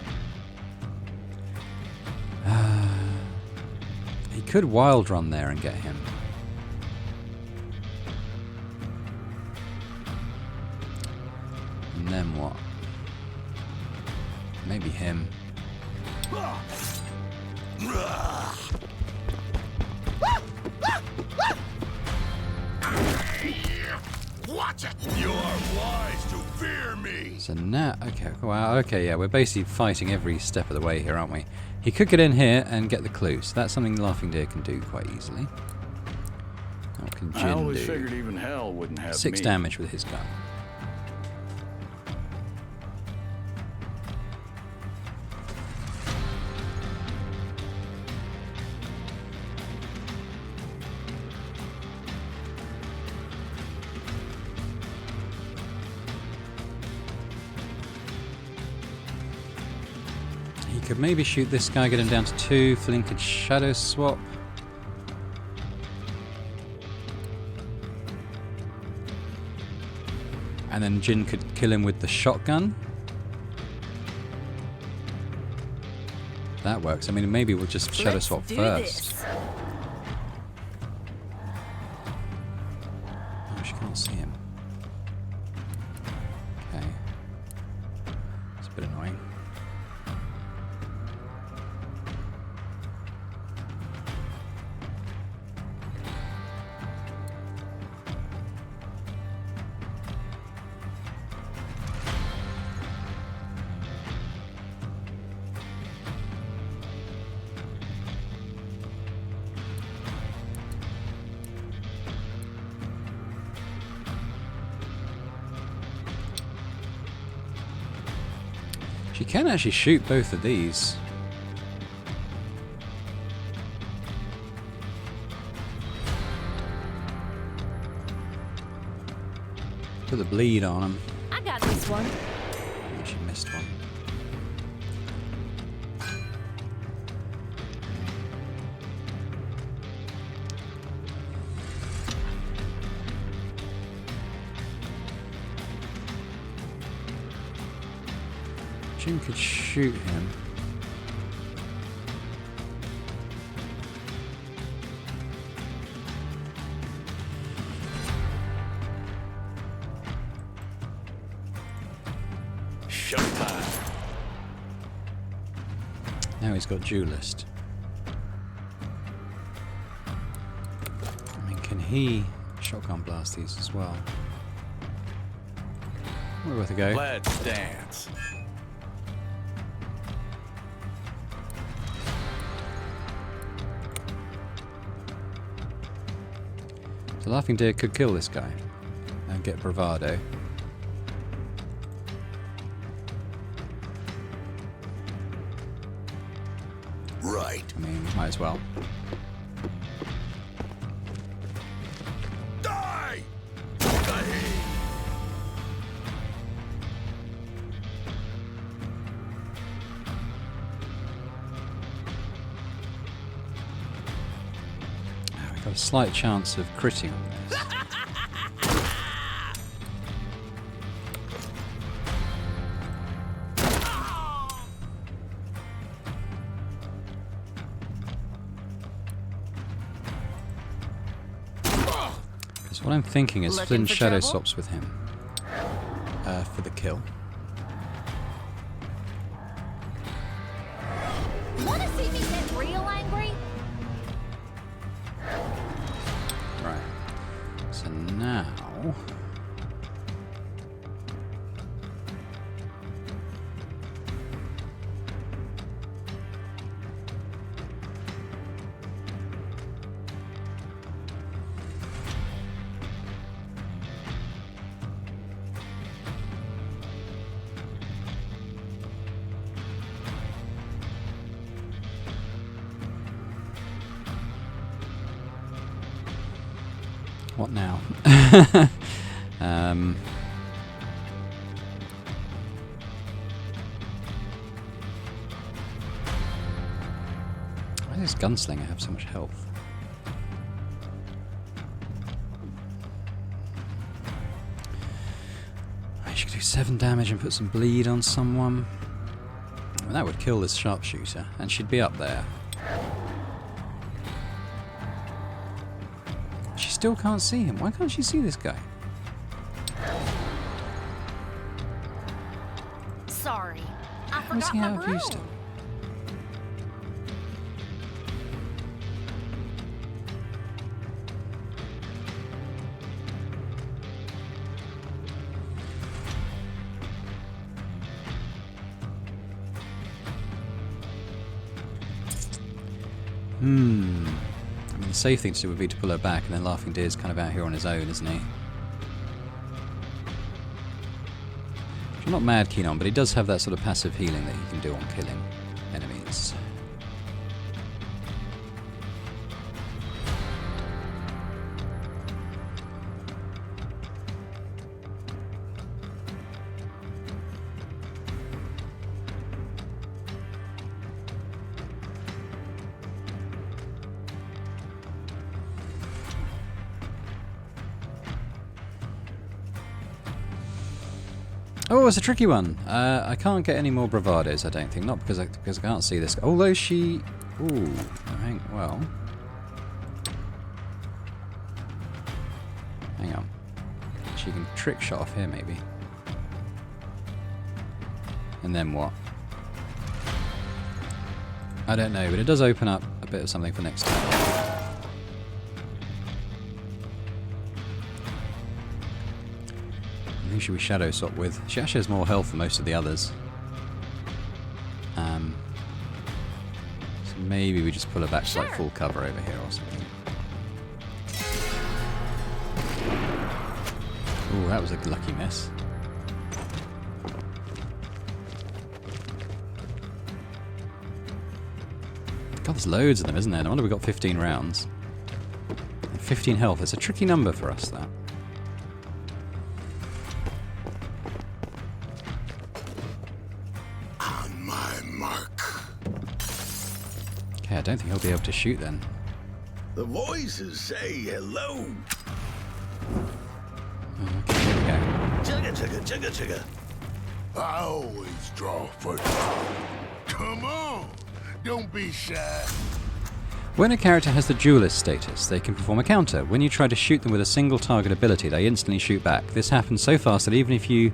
He could wild run there and get him. And then what? Maybe him. Watch it! You are wise to fear me! So now, okay, wow, okay, yeah, we're basically fighting every step of the way here, aren't we? He could get in here and get the clue, so that's something Laughing Deer can do quite easily. What can I Jin always do? figured even hell wouldn't have 6 me. damage with his gun. Could maybe shoot this guy, get him down to 2. Flynn could shadow swap. And then Jin could kill him with the shotgun. That works. I mean, maybe we'll just shadow Let's swap do first. this. Oh, she can't see him. Okay. It's a bit annoying. She can actually shoot both of these. Put the bleed on him. I got this one. She missed one. Jim could shoot him. Showtime. Now he's got duelist. I mean, can he shotgun blast these as well? We're worth a go. Let's dance. The Laughing Deer could kill this guy and get bravado. Right. I mean, might as well. Die! We've got a slight chance of critting on this. Because what I'm thinking is Looking Flynn for shadow trouble? swaps with him for the kill. Want to see me get real angry? Right. So now What now? Why does this gunslinger have so much health? She could do 7 damage and put some bleed on someone. I mean, that would kill this sharpshooter, and she'd be up there. She still can't see him. Why can't she see this guy? Sorry, I How's forgot he my out of broom. use still? I mean, the safe thing to do would be to pull her back, and then Laughing Deer's kind of out here on his own, isn't he? Which I'm not mad keen on, but he does have that sort of passive healing that he can do on killing enemies. Oh, it's a tricky one. I can't get any more bravados, I don't think. Not because I can't see this. Although she... Ooh, well... Hang on. She can trick shot off here, maybe. And then what? I don't know, but it does open up a bit of something for next time. Who should we shadow swap with? She actually has more health than most of the others. So maybe we just pull her back to like full cover over here or something. Ooh, that was a lucky miss. God, there's loads of them, isn't there? No wonder we got 15 rounds. And 15 health. It's a tricky number for us, that. Okay, I don't think he'll be able to shoot then. The voices say hello. Okay, here we go. Chugga, chugga, chugga, chugga. I always draw first. Come on, don't be shy. When a character has the duelist status, they can perform a counter. When you try to shoot them with a single target ability, they instantly shoot back. This happens so fast that even if you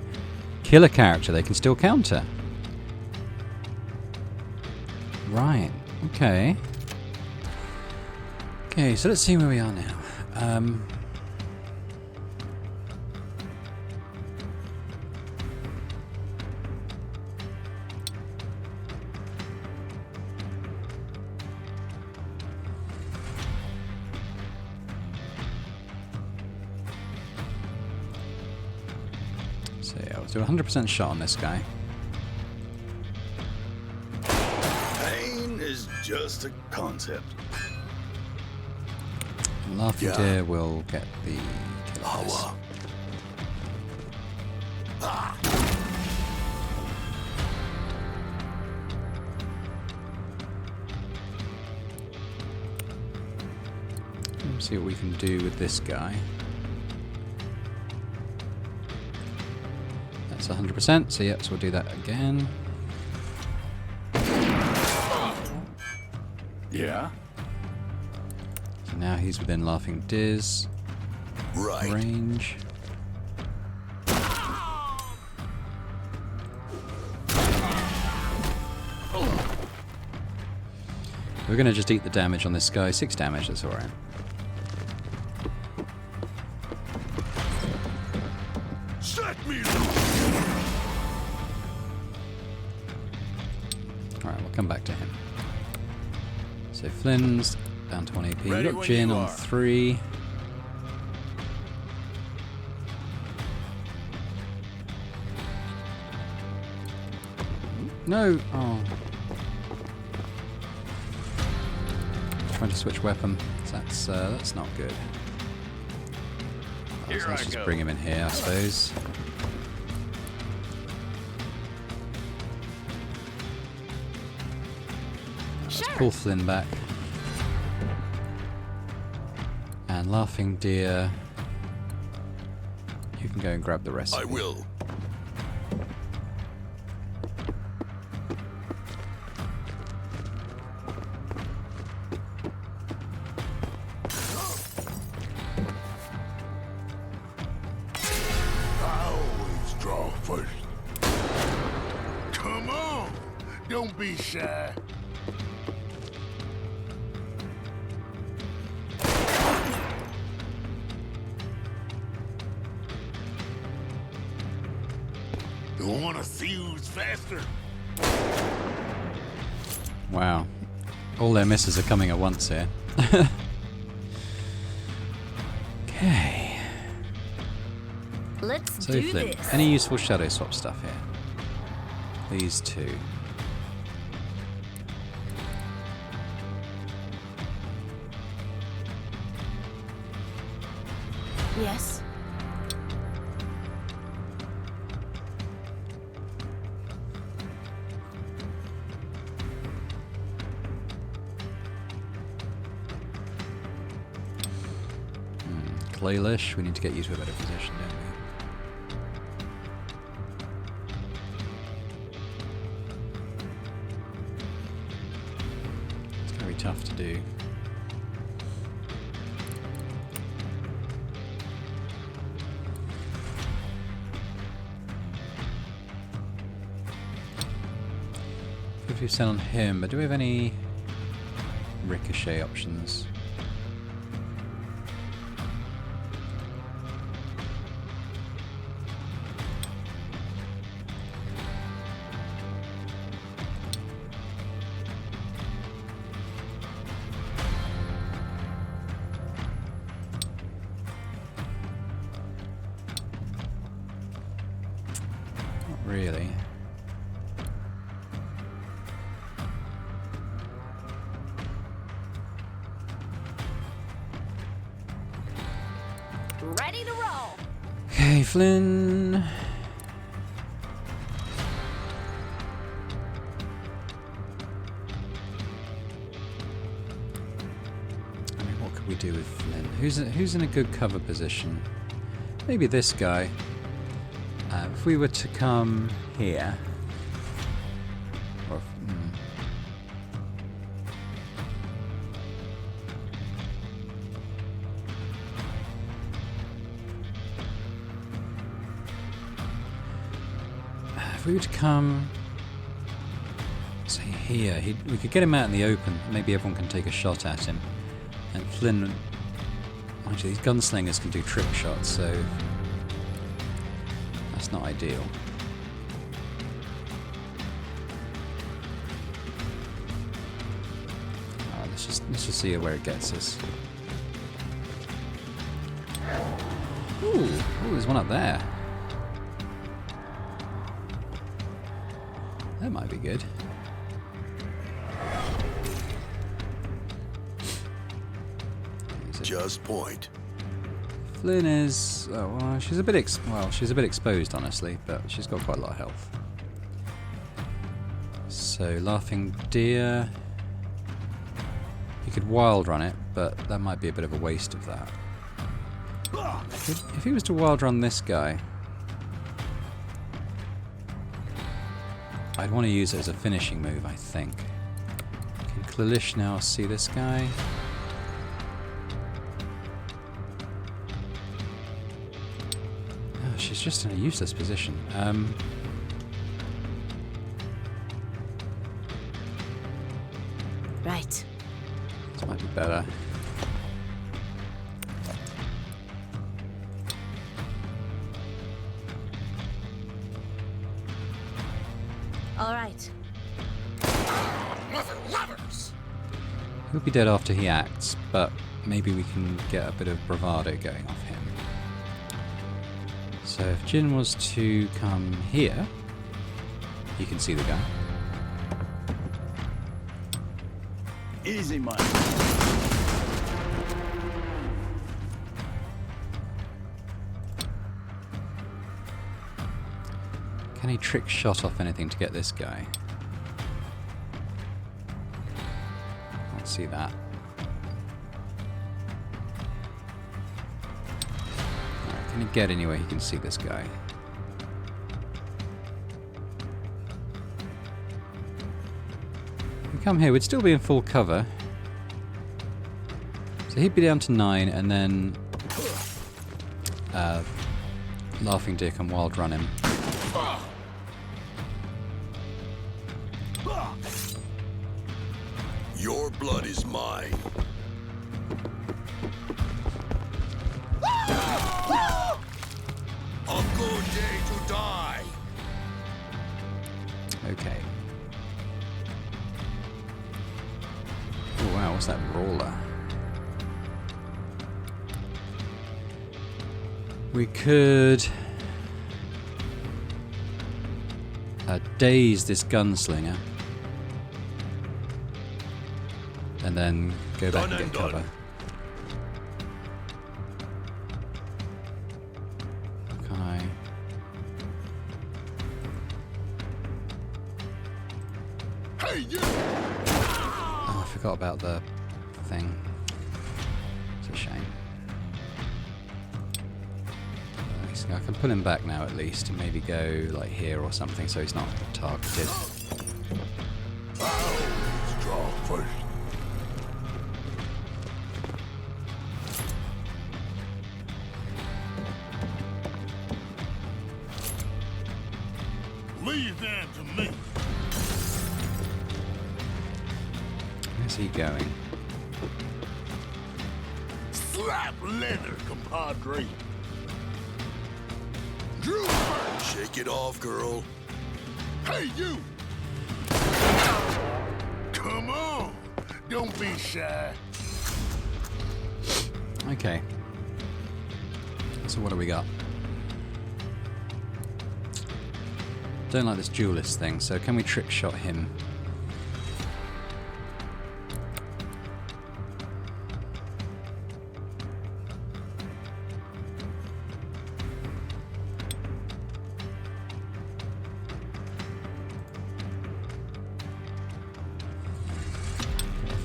kill a character, they can still counter. Right. Okay. Okay, so let's see where we are now. So yeah, let's do a 100% shot on this guy. Pain is just a concept. And Laughing Deer will get the kill on this. Let's see what we can do with this guy. That's 100%, so yep, so we'll do that again. Yeah? So now he's within Laughing Deer's range. We're going to just eat the damage on this guy. 6 damage, that's alright. Set me loose. Alright, we'll come back to him. So Flynn's down to 1 AP. We've Ready got when Jin you on are. 3. No! Oh. Trying to switch weapon. That's not good. Here So let's I just go. bring him in here, I suppose. Let's Sure. pull Flynn back. And Laughing Deer, you can go and grab the rest. I will. I always draw first. Come on! Don't be shy. You wanna see who's faster? Wow. All their misses are coming at once here. Okay. Let's So do Flynn, this. any useful shadow swap stuff here? These two. Yes? Claylish, we need to get you to a better position, don't we? It's going to be tough to do. %50 on him, but do we have any ricochet options? Not really. Ready to roll. Okay, Flynn. I mean, what could we do with Flynn? Who's in a good cover position? Maybe this guy. If we were to come here, or if we were to come, say here, we could get him out in the open. Maybe everyone can take a shot at him. And Flynn, actually, these gunslingers can do trick shots, so that's not ideal. Let's just see where it gets us. Ooh, there's one up there. That might be good. Just point. Flynn is, oh, well, she's a bit exposed, honestly, but she's got quite a lot of health. So Laughing Deer, you could wild run it, but that might be a bit of a waste of that. If he was to wild run this guy, I'd want to use it as a finishing move, I think. Can Klilish now see this guy? Oh, she's just in a useless position. Right. This might be better. All right. He'll be dead after he acts, but maybe we can get a bit of bravado going off him. So if Jin was to come here, you can see the guy. Easy money. Can he trick shot off anything to get this guy? Can't see that. Alright, can he get anywhere he can see this guy? If we come here, we'd still be in full cover. So he'd be down to 9, and then Laughing Deer can wild run him. Your blood is mine. A good day to die. Okay. Oh wow, what's that brawler? We could daze this gunslinger and then go back and get cover. Can I? Hey, you! Oh, I forgot about the thing. It's a shame. So I can pull him back now at least, and maybe go like here or something so he's not targeted. Straw first. Leave them to me. Where's he going? Slap leather, compadre. Drew, Shake it off, girl. hey, you! Come on! Don't be shy. Okay. So what do we got? Don't like this duelist thing, so can we trick shot him?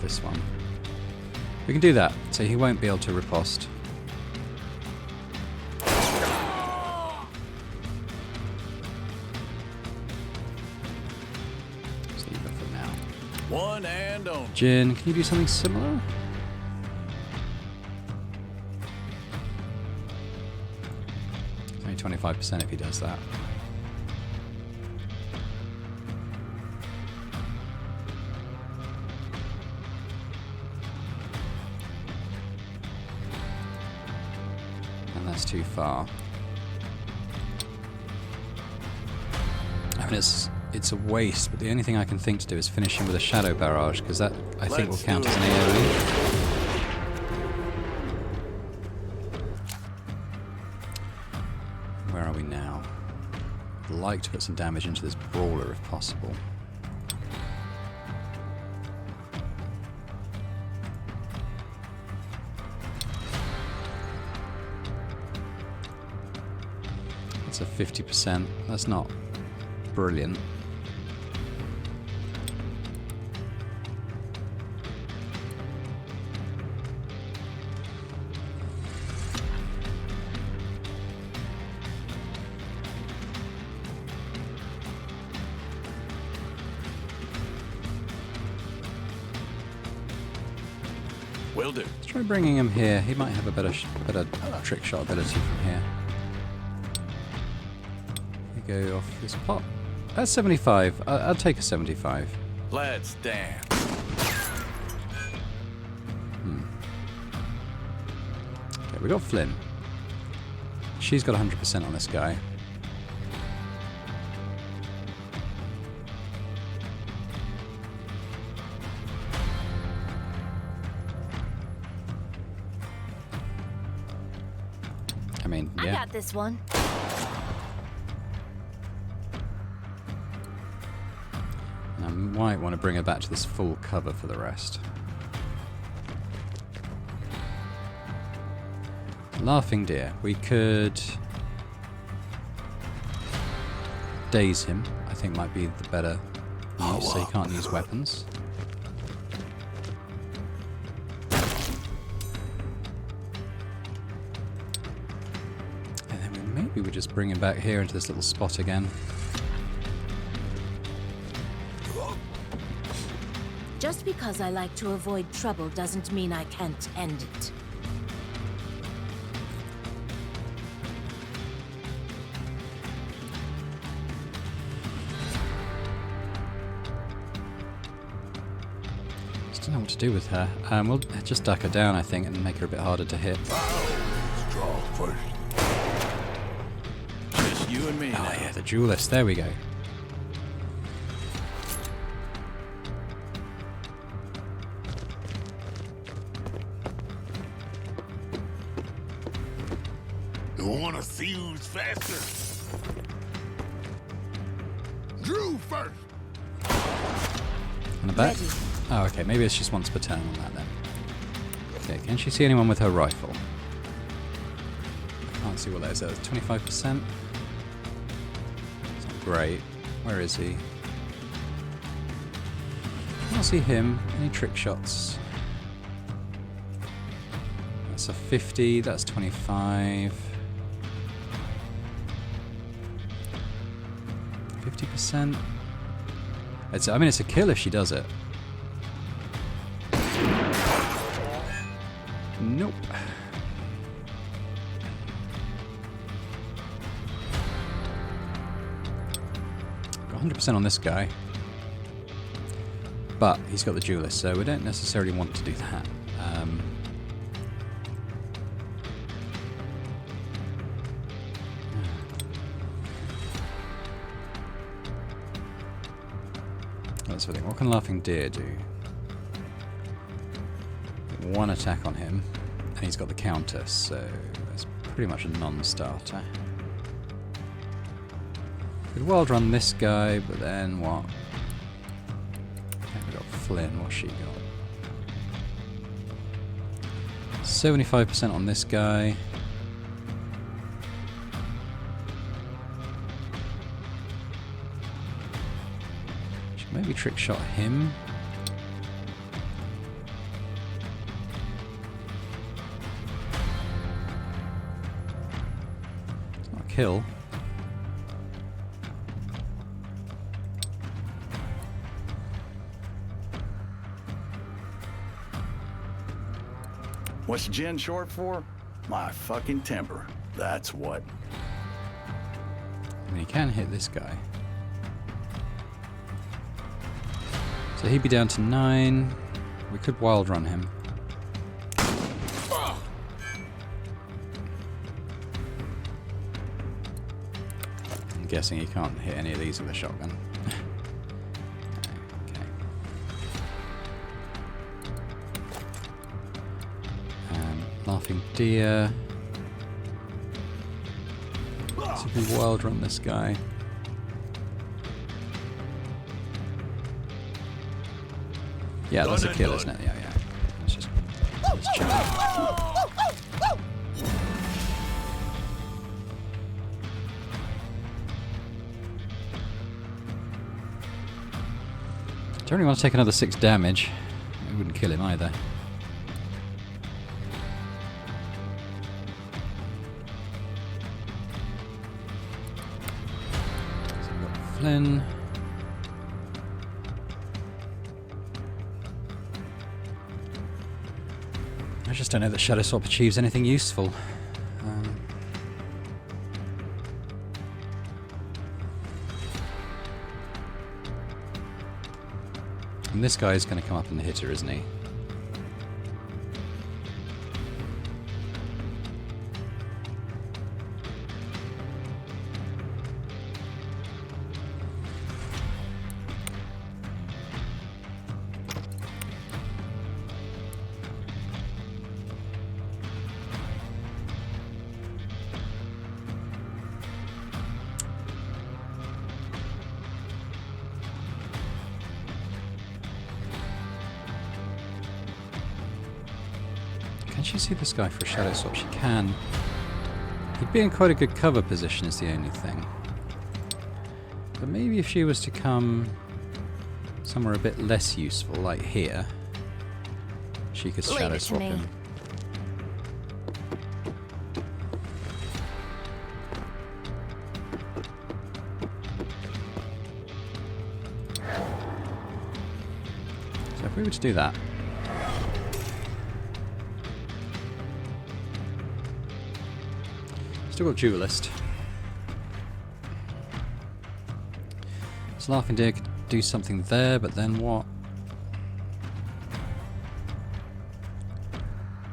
This one. We can do that, so he won't be able to riposte. Just leave it for now. One and only. Jin, can you do something similar? It's only 25% if he does that. That's too far. I mean, it's a waste, but the only thing I can think to do is finish him with a shadow barrage, because that I think will count as an AoE. Where are we now? I'd like to put some damage into this brawler if possible. It's a 50%. That's not brilliant. Will do. Let's try bringing him here. He might have a better trick shot ability from here. Go off this pot. That's 75. I'll take a 75. Let's dance. Okay, we got Flynn. She's got 100% on this guy. I mean, yeah. I got this one. I might want to bring her back to this full cover for the rest. Laughing Deer. We could... daze him, I think might be the better use, so he can't use weapons. And then maybe we just bring him back here into this little spot again. Just because I like to avoid trouble doesn't mean I can't end it. Just don't know what to do with her. We'll just duck her down, I think, and make her a bit harder to hit. Just you and me. Oh yeah, the duelist. There we go. You wanna see who's faster? Drew first. On the back? Oh, okay. Maybe it's just once per turn on that then. Okay, can she see anyone with her rifle? I can't see what that is. That's 25%. It's not great. Where is he? I can't see him. Any trick shots? That's a 50. That's 25. 50%. I mean, it's a kill if she does it. Nope. Got 100% on this guy. But he's got the duelist, so we don't necessarily want to do that. That's the thing. What can Laughing Deer do? One attack on him, and he's got the counter, so that's pretty much a non-starter. Could wild run this guy, but then what? We got Flynn. What's she got? 75% on this guy. Should maybe trick shot him. Kill. What's Jen short for? My fucking temper. That's what. I mean, he can hit this guy. So he'd be down to 9. We could wild run him. Guessing he can't hit any of these with a shotgun. Okay. Laughing Deer. So we wild run this guy. Yeah, that's a kill, isn't it? Yeah, yeah. Let's check. Don't really want to take another 6 damage. It wouldn't kill him either. So we've got Flynn. I just don't know that Shadow Swap achieves anything useful. And this guy is going to come up and hit her, isn't he? Can she see this guy for a shadow swap? She can. He'd be in quite a good cover position is the only thing. So maybe if she was to come somewhere a bit less useful, like here, she could Leave shadow it to swap me. him. So if we were to do that, still got duelist. So Laughing Deer could do something there, but then what?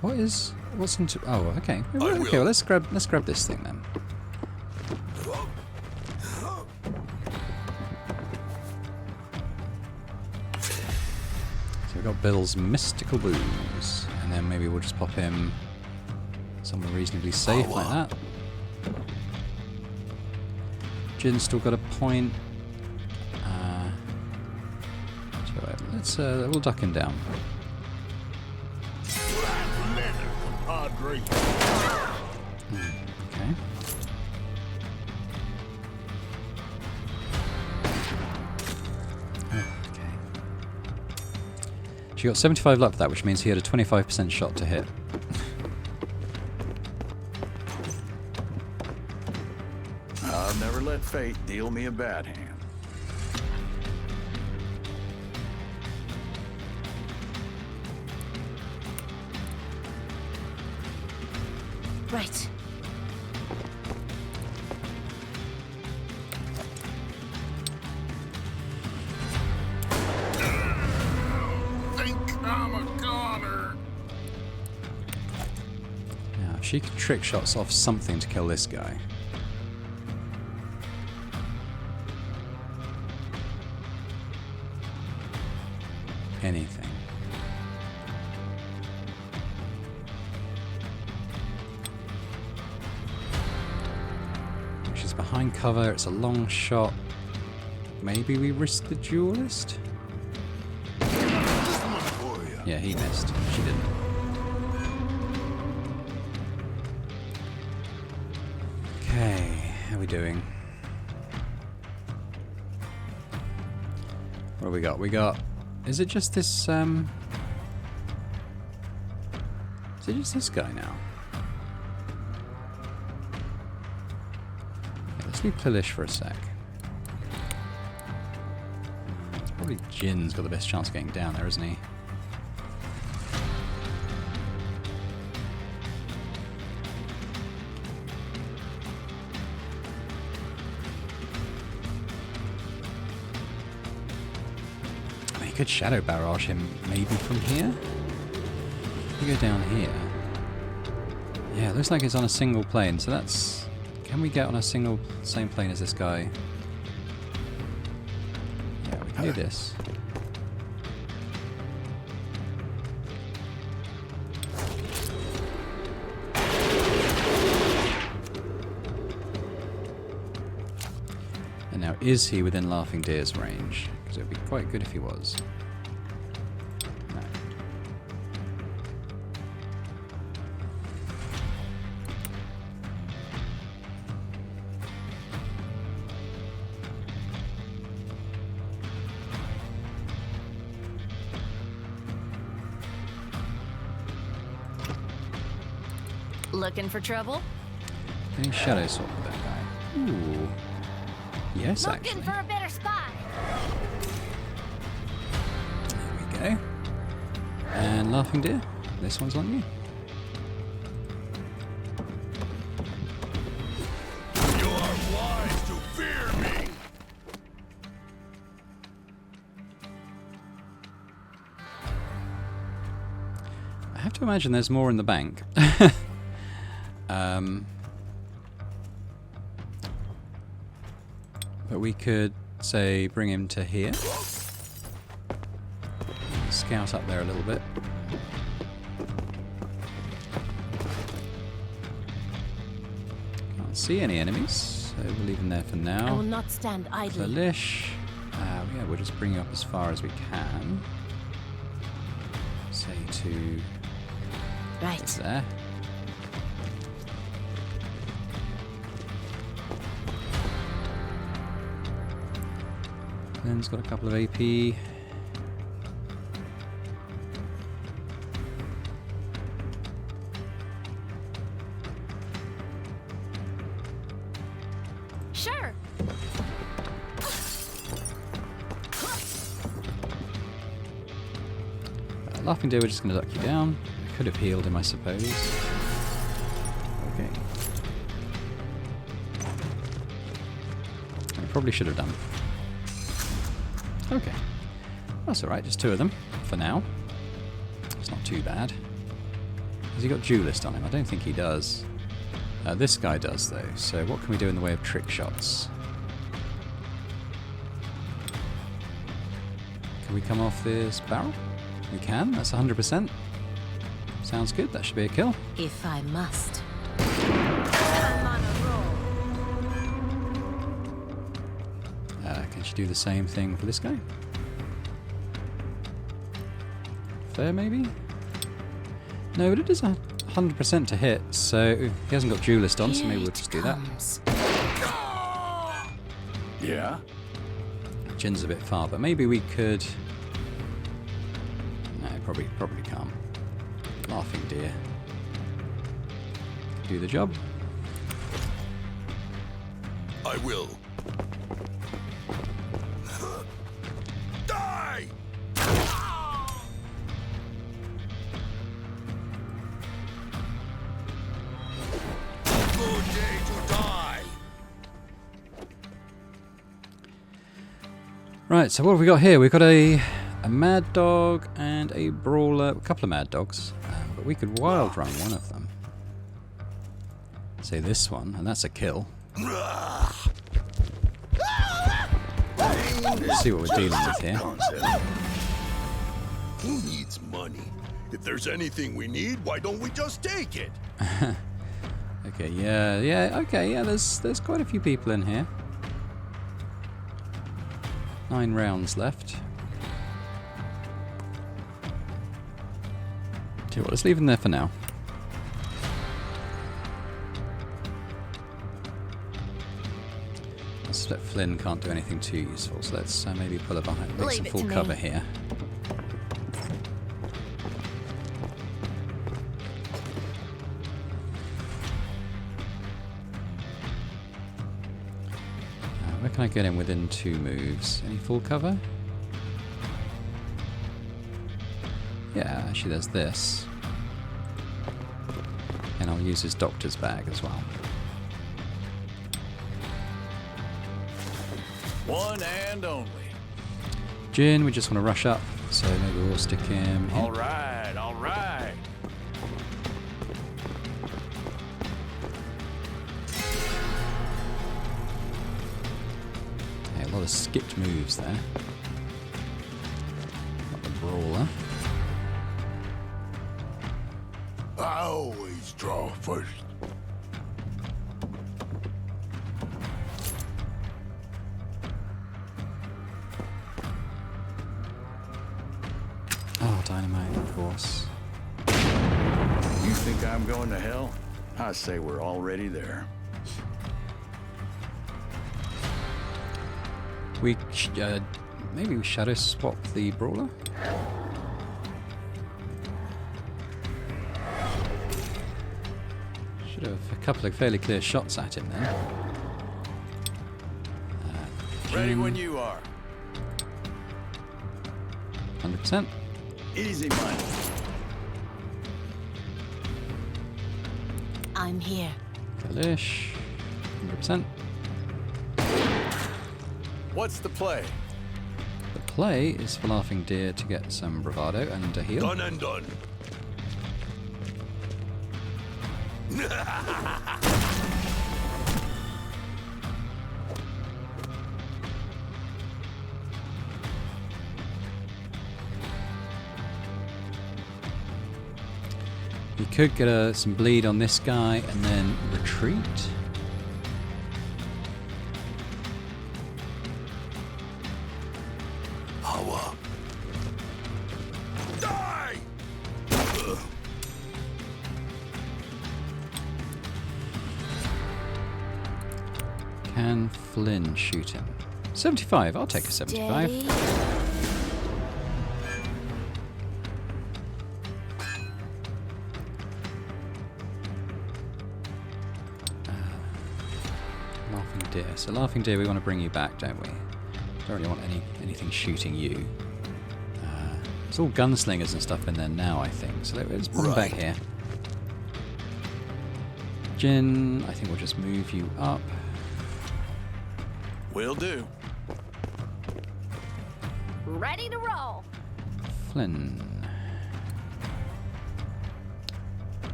What's into? Oh, okay. Okay, well, let's grab this thing then. So we've got Bill's mystical booze, and then maybe we'll just pop him somewhere reasonably safe like that. Jin's still got a point. We'll duck him down. Padre. Okay. Okay. She got 75 luck for that, which means he had a 25% shot to hit. I'll never let fate deal me a bad hand. Right. Think I'm a goner. Now, if she could trick shots off something to kill this guy. Anything. She's behind cover, it's a long shot. Maybe we risk the duelist? Yeah, he missed. She didn't. Okay, how are we doing? What do we got? We got... Is it just this, Is it just this guy now? Okay, let's leave Plilish for a sec. It's probably Jin's got the best chance of getting down there, isn't he? You could shadow barrage him maybe from here. We go down here. Yeah, it looks like it's on a single plane, so that's... Can we get on a same plane as this guy? Yeah, we can do this. And now, is he within Laughing Deer's range? Because it would be quite good if he was. No. Looking for trouble? Any shadow swap with that guy? Ooh. Yes, Looking actually. for a better spot. There we go. And Laughing Deer, this one's on you. You are wise to fear me. I have to imagine there's more in the bank. But we could, say, bring him to here. Scout up there a little bit. Can't see any enemies, so we'll leave him there for now. I will not stand idly. Plilish. Yeah, we'll just bring you up as far as we can. Say to Right. there. Flynn's got a couple of AP. Sure. Laughing Deer, we're just going to duck you down. I could have healed him, I suppose. Okay. I probably should have done. Okay. That's alright, just 2 of them for now. It's not too bad. Has he got duelist on him? I don't think he does. This guy does, though. So what can we do in the way of trick shots? Can we come off this barrel? We can. That's 100%. Sounds good. That should be a kill. If I must. I'm on a roll. Can she do the same thing for this guy? Fair, maybe? No, but it is 100% to hit, so he hasn't got duelist on, so maybe we'll just do that. Yeah? Jin's a bit far, but maybe we could... No, probably can't. Laughing Deer. Do the job. I will. Die! Good day to die! Right, so what have we got here? We've got a mad dog and a brawler, a couple of mad dogs, but we could wild run one of them. Say this one, and that's a kill. Let's see what we're dealing with here. Who needs money? If there's anything we need, why don't we just take it? Okay, yeah, there's quite a few people in here. 9 rounds left. Tell you what, let's leave them there for now. I suspect Flynn can't do anything too useful, so let's maybe pull her behind, make some full cover here. Where can I get him within 2 moves? Any full cover? Yeah, actually there's this. And I'll use his doctor's bag as well. One and only. Jin, we just want to rush up, so maybe we'll stick him here. All right, all right. Yeah, a lot of skipped moves there. Got the brawler. I always draw first. Oh, dynamite, of course. You think I'm going to hell? I say we're already there. Maybe we shadow swap the brawler? Should have a couple of fairly clear shots at him then. Ready when you are. 100%. Easy money. I'm here. Kalish. 100%. What's the play? The play is for Laughing Deer to get some bravado and a heal. Done and done. You could get some bleed on this guy and then retreat. Power. Die! Can Flynn shoot him? 75. I'll take a 75. Steady. Laughing deer. So laughing deer, we want to bring you back, don't we? Don't really want anything shooting you. It's all gunslingers and stuff in there now, I think. So let's bring them back here. Jin, I think we'll just move you up. Will do. Ready to roll. Flynn.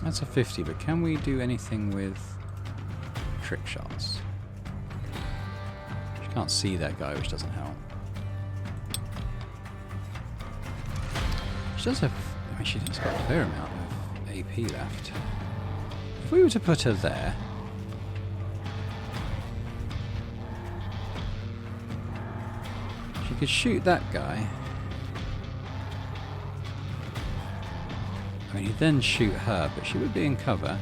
That's a 50, but can we do anything with trick shots? You can't see that guy, which doesn't help. She does have, I mean, she has got a fair amount of AP left. If we were to put her there, she could shoot that guy. I mean, he'd then shoot her, but she would be in cover.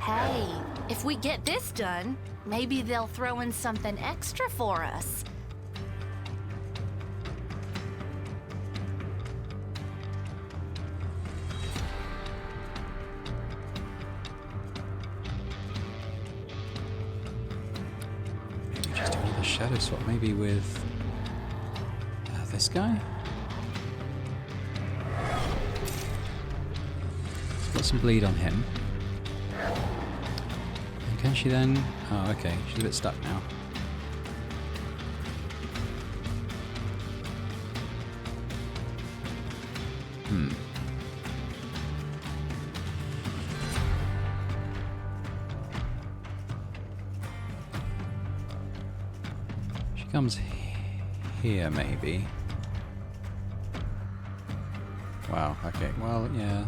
Hey, if we get this done, maybe they'll throw in something extra for us. Maybe just do another shadow swap, maybe with this guy? Let's put some bleed on him. Can she then? Oh, okay. She's a bit stuck now. She comes here, maybe. Wow, okay. Well, yeah.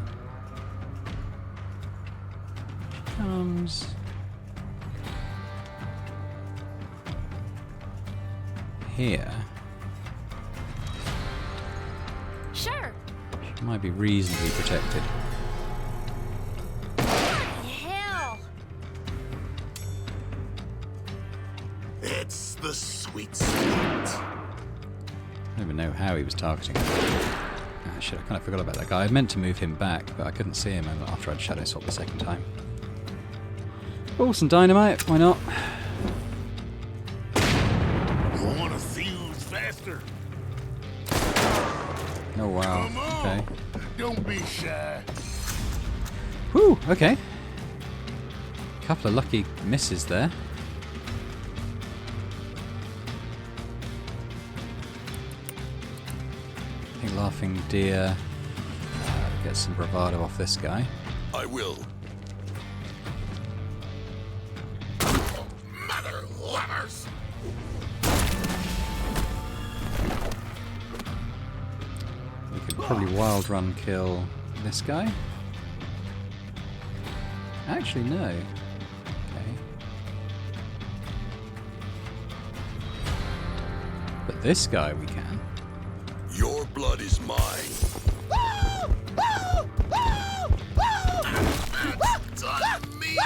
She comes here. Sure. She might be reasonably protected. Hell. It's the sweet spot. I don't even know how he was targeting her. Ah, shit, I kind of forgot about that guy. I meant to move him back, but I couldn't see him after I'd shadow swap the second time. Oh, some dynamite. Why not? Oh wow. Come on. Okay. Don't be shy. Whew, okay. Couple of lucky misses there. I think laughing deer gets some bravado off this guy. I will. Mother lovers. We could probably wild run kill this guy. Actually, no. Okay. But this guy we can. Your blood is mine. On me.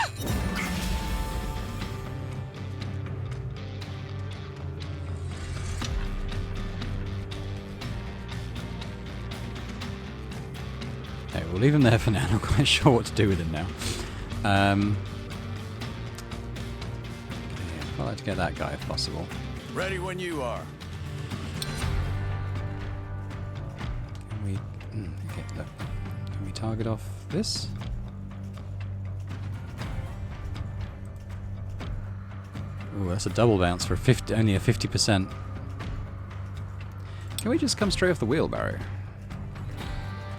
Okay, we'll leave him there for now. I'm not quite sure what to do with him now. Okay, I'd like to get that guy if possible. Ready when you are. Can we... okay, look. Can we target off this? Ooh, that's a double bounce for 50, only a 50%. Can we just come straight off the wheelbarrow?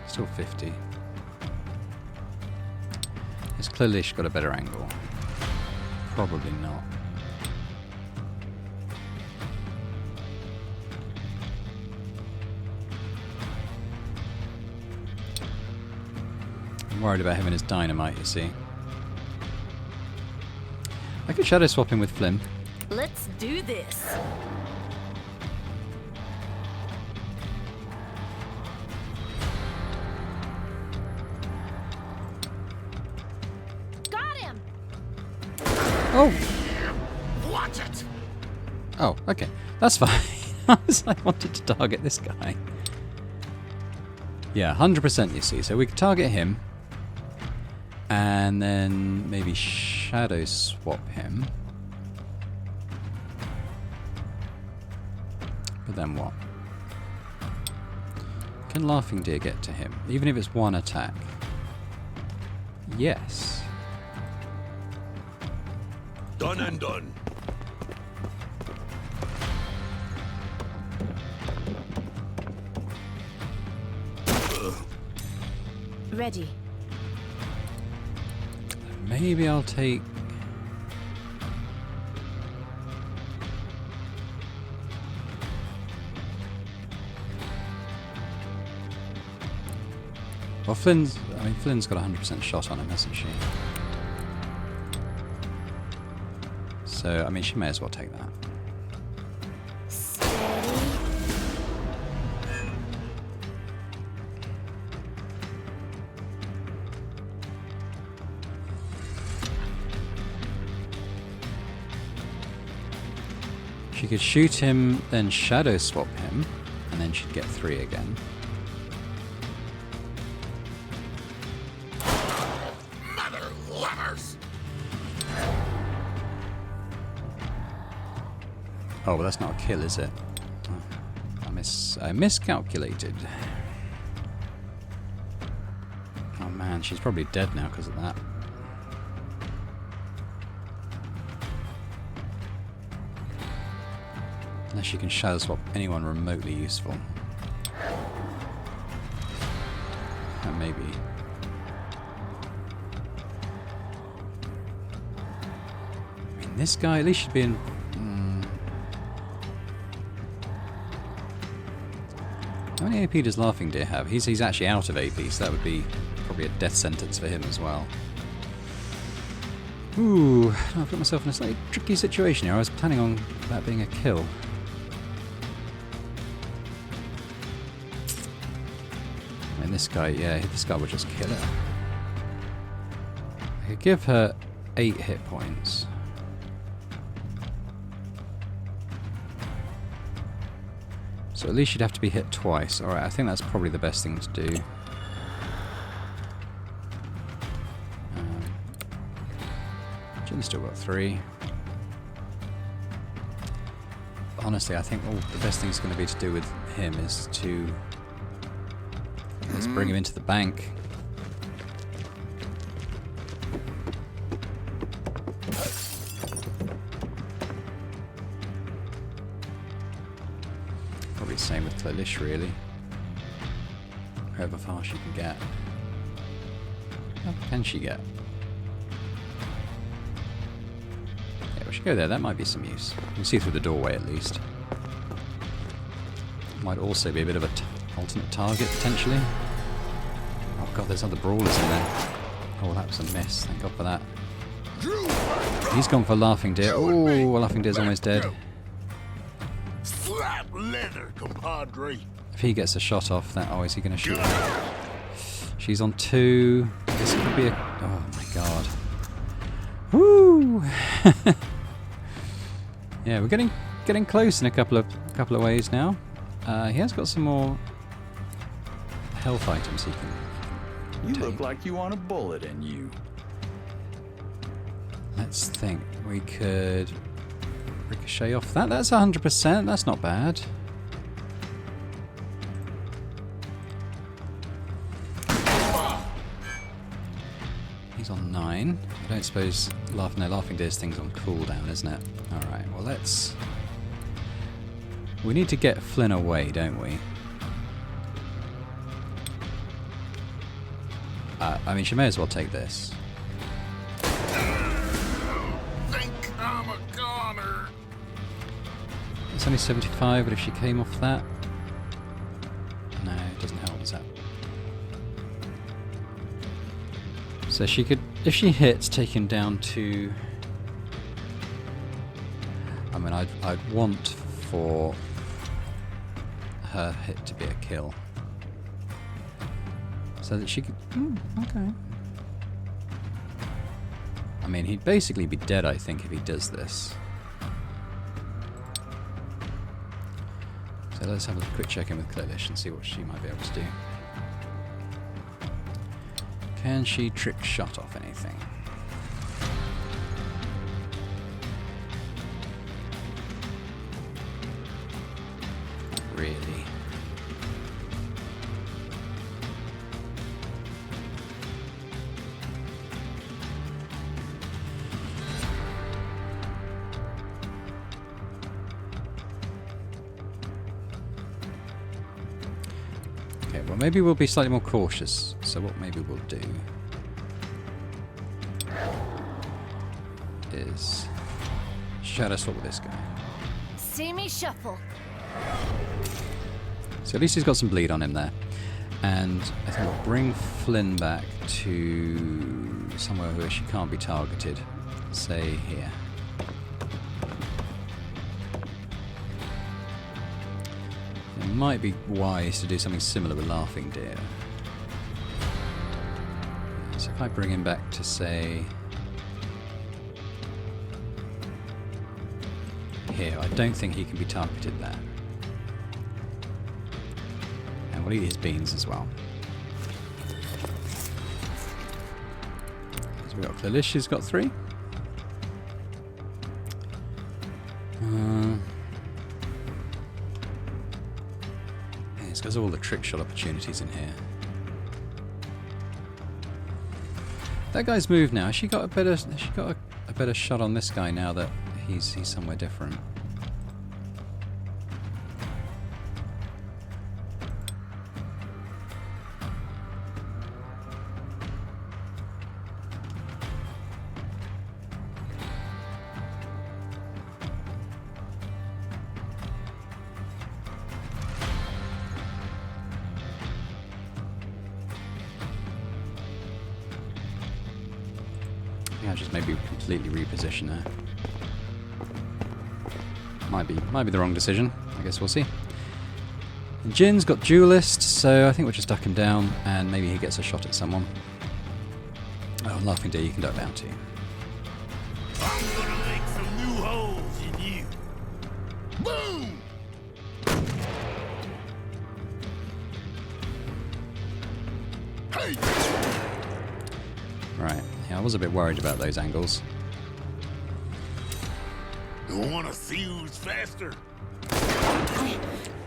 Still 50. It's clearly got a better angle. Probably not. I'm worried about him and his dynamite, you see. I could shadow swap him with Flim. Let's do this. Oh! Watch it! Oh, okay. That's fine. I wanted to target this guy. Yeah, 100% you see. So we could target him. And then maybe shadow swap him. But then what? Can Laughing Deer get to him? Even if it's one attack? Yes. Done and done. Ready. Maybe I'll take... Well, Flynn's got a 100% shot on him, hasn't she? So, I mean, she may as well take that. She could shoot him, then shadow swap him, and then she'd get 3 again. Mother lovers! Oh, well, that's not a kill, is it? Oh, I miscalculated. Oh man, she's probably dead now because of that. Unless you can shadow swap anyone remotely useful. Maybe. I mean, this guy at least should be in... How many AP does Laughing Deer have? He's actually out of AP, so that would be probably a death sentence for him as well. Ooh, I've put myself in a slightly tricky situation here. I was planning on that being a kill. And this guy, yeah, this guy would just kill her. I could give her 8 hit points. So at least she'd have to be hit twice. Alright, I think that's probably the best thing to do. Jim's still got 3. But honestly, I think the best thing is going to be to do with him is to... Let's bring him into the bank. Probably the same with Tlilish, really. However far she can get. How far can she get? Yeah, we should go there. That might be some use. You can see through the doorway at least. Might also be a bit of a alternate target, potentially. Oh god, there's other brawlers in there. Oh, that was a miss. Thank god for that. He's gone for Laughing Deer. Oh, Laughing Deer's almost dead. Slap leather, compadre. If he gets a shot off, oh, is he going to shoot her? She's on 2. This could be a... Oh my god. Woo! Yeah, we're getting close in a couple of ways now. He has got some more health items he can You take. look like you want a bullet in you. Let's think. We could ricochet off that. That's 100%. That's not bad. He's on 9. I don't suppose Laughing Deer's thing's on cooldown, isn't it? Alright, well let's... We need to get Flynn away, don't we? I mean, she may as well take this. Think I'm a goner. It's only 75, but if she came off that... No, it doesn't help, does that? So she could, if she hits, take him down to... I mean, I'd want for her hit to be a kill. So that she could... okay. I mean, he'd basically be dead, I think, if he does this. So let's have a quick check in with Claylish and see what she might be able to do. Can she trick shot off anything? Really? Okay, well maybe we'll be slightly more cautious. So what maybe we'll do is shadow swap with this guy. See me shuffle. So at least he's got some bleed on him there. And I think we'll bring Flynn back to somewhere where she can't be targeted. Say here. It might be wise to do something similar with Laughing Deer. So if I bring him back to, say, here, I don't think he can be targeted there. And we'll eat his beans as well. So we've got Claylish, who's got 3. It's got all the trick shot opportunities in here. That guy's moved now. Has she got a better? Has she got a better shot on this guy now that he's somewhere different? Yeah, just maybe completely reposition her. Might be the wrong decision. I guess we'll see. Jin's got Duelist, so I think we'll just duck him down and maybe he gets a shot at someone. Oh, Laughing Deer, you can duck down too. I'm gonna make some new holes in you. Boom! Hey! Right. Yeah, I was a bit worried about those angles. You wanna see who's faster?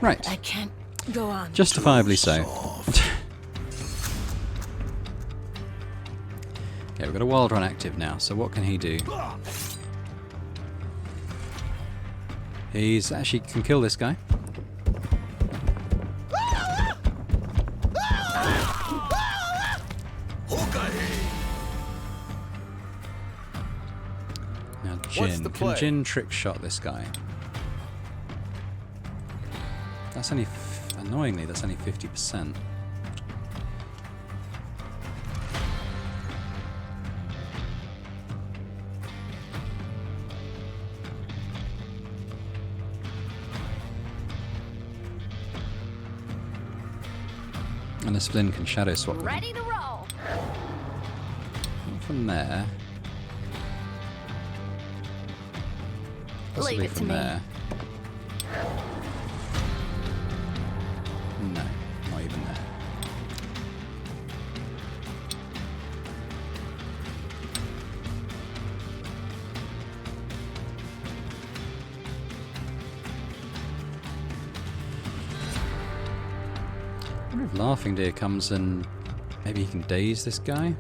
Right. I can't go on. Justifiably so. Okay, we've got a wild run active now, so what can he do? He's actually can kill this guy. Now Jin, can Jin trick shot this guy? That's only, annoyingly, that's only 50%. And the Flynn can shadow swap with him. Ready to roll. From there. Possibly Leave it to from me. there. No, not even there. I wonder if Laughing Deer comes and maybe he can daze this guy. And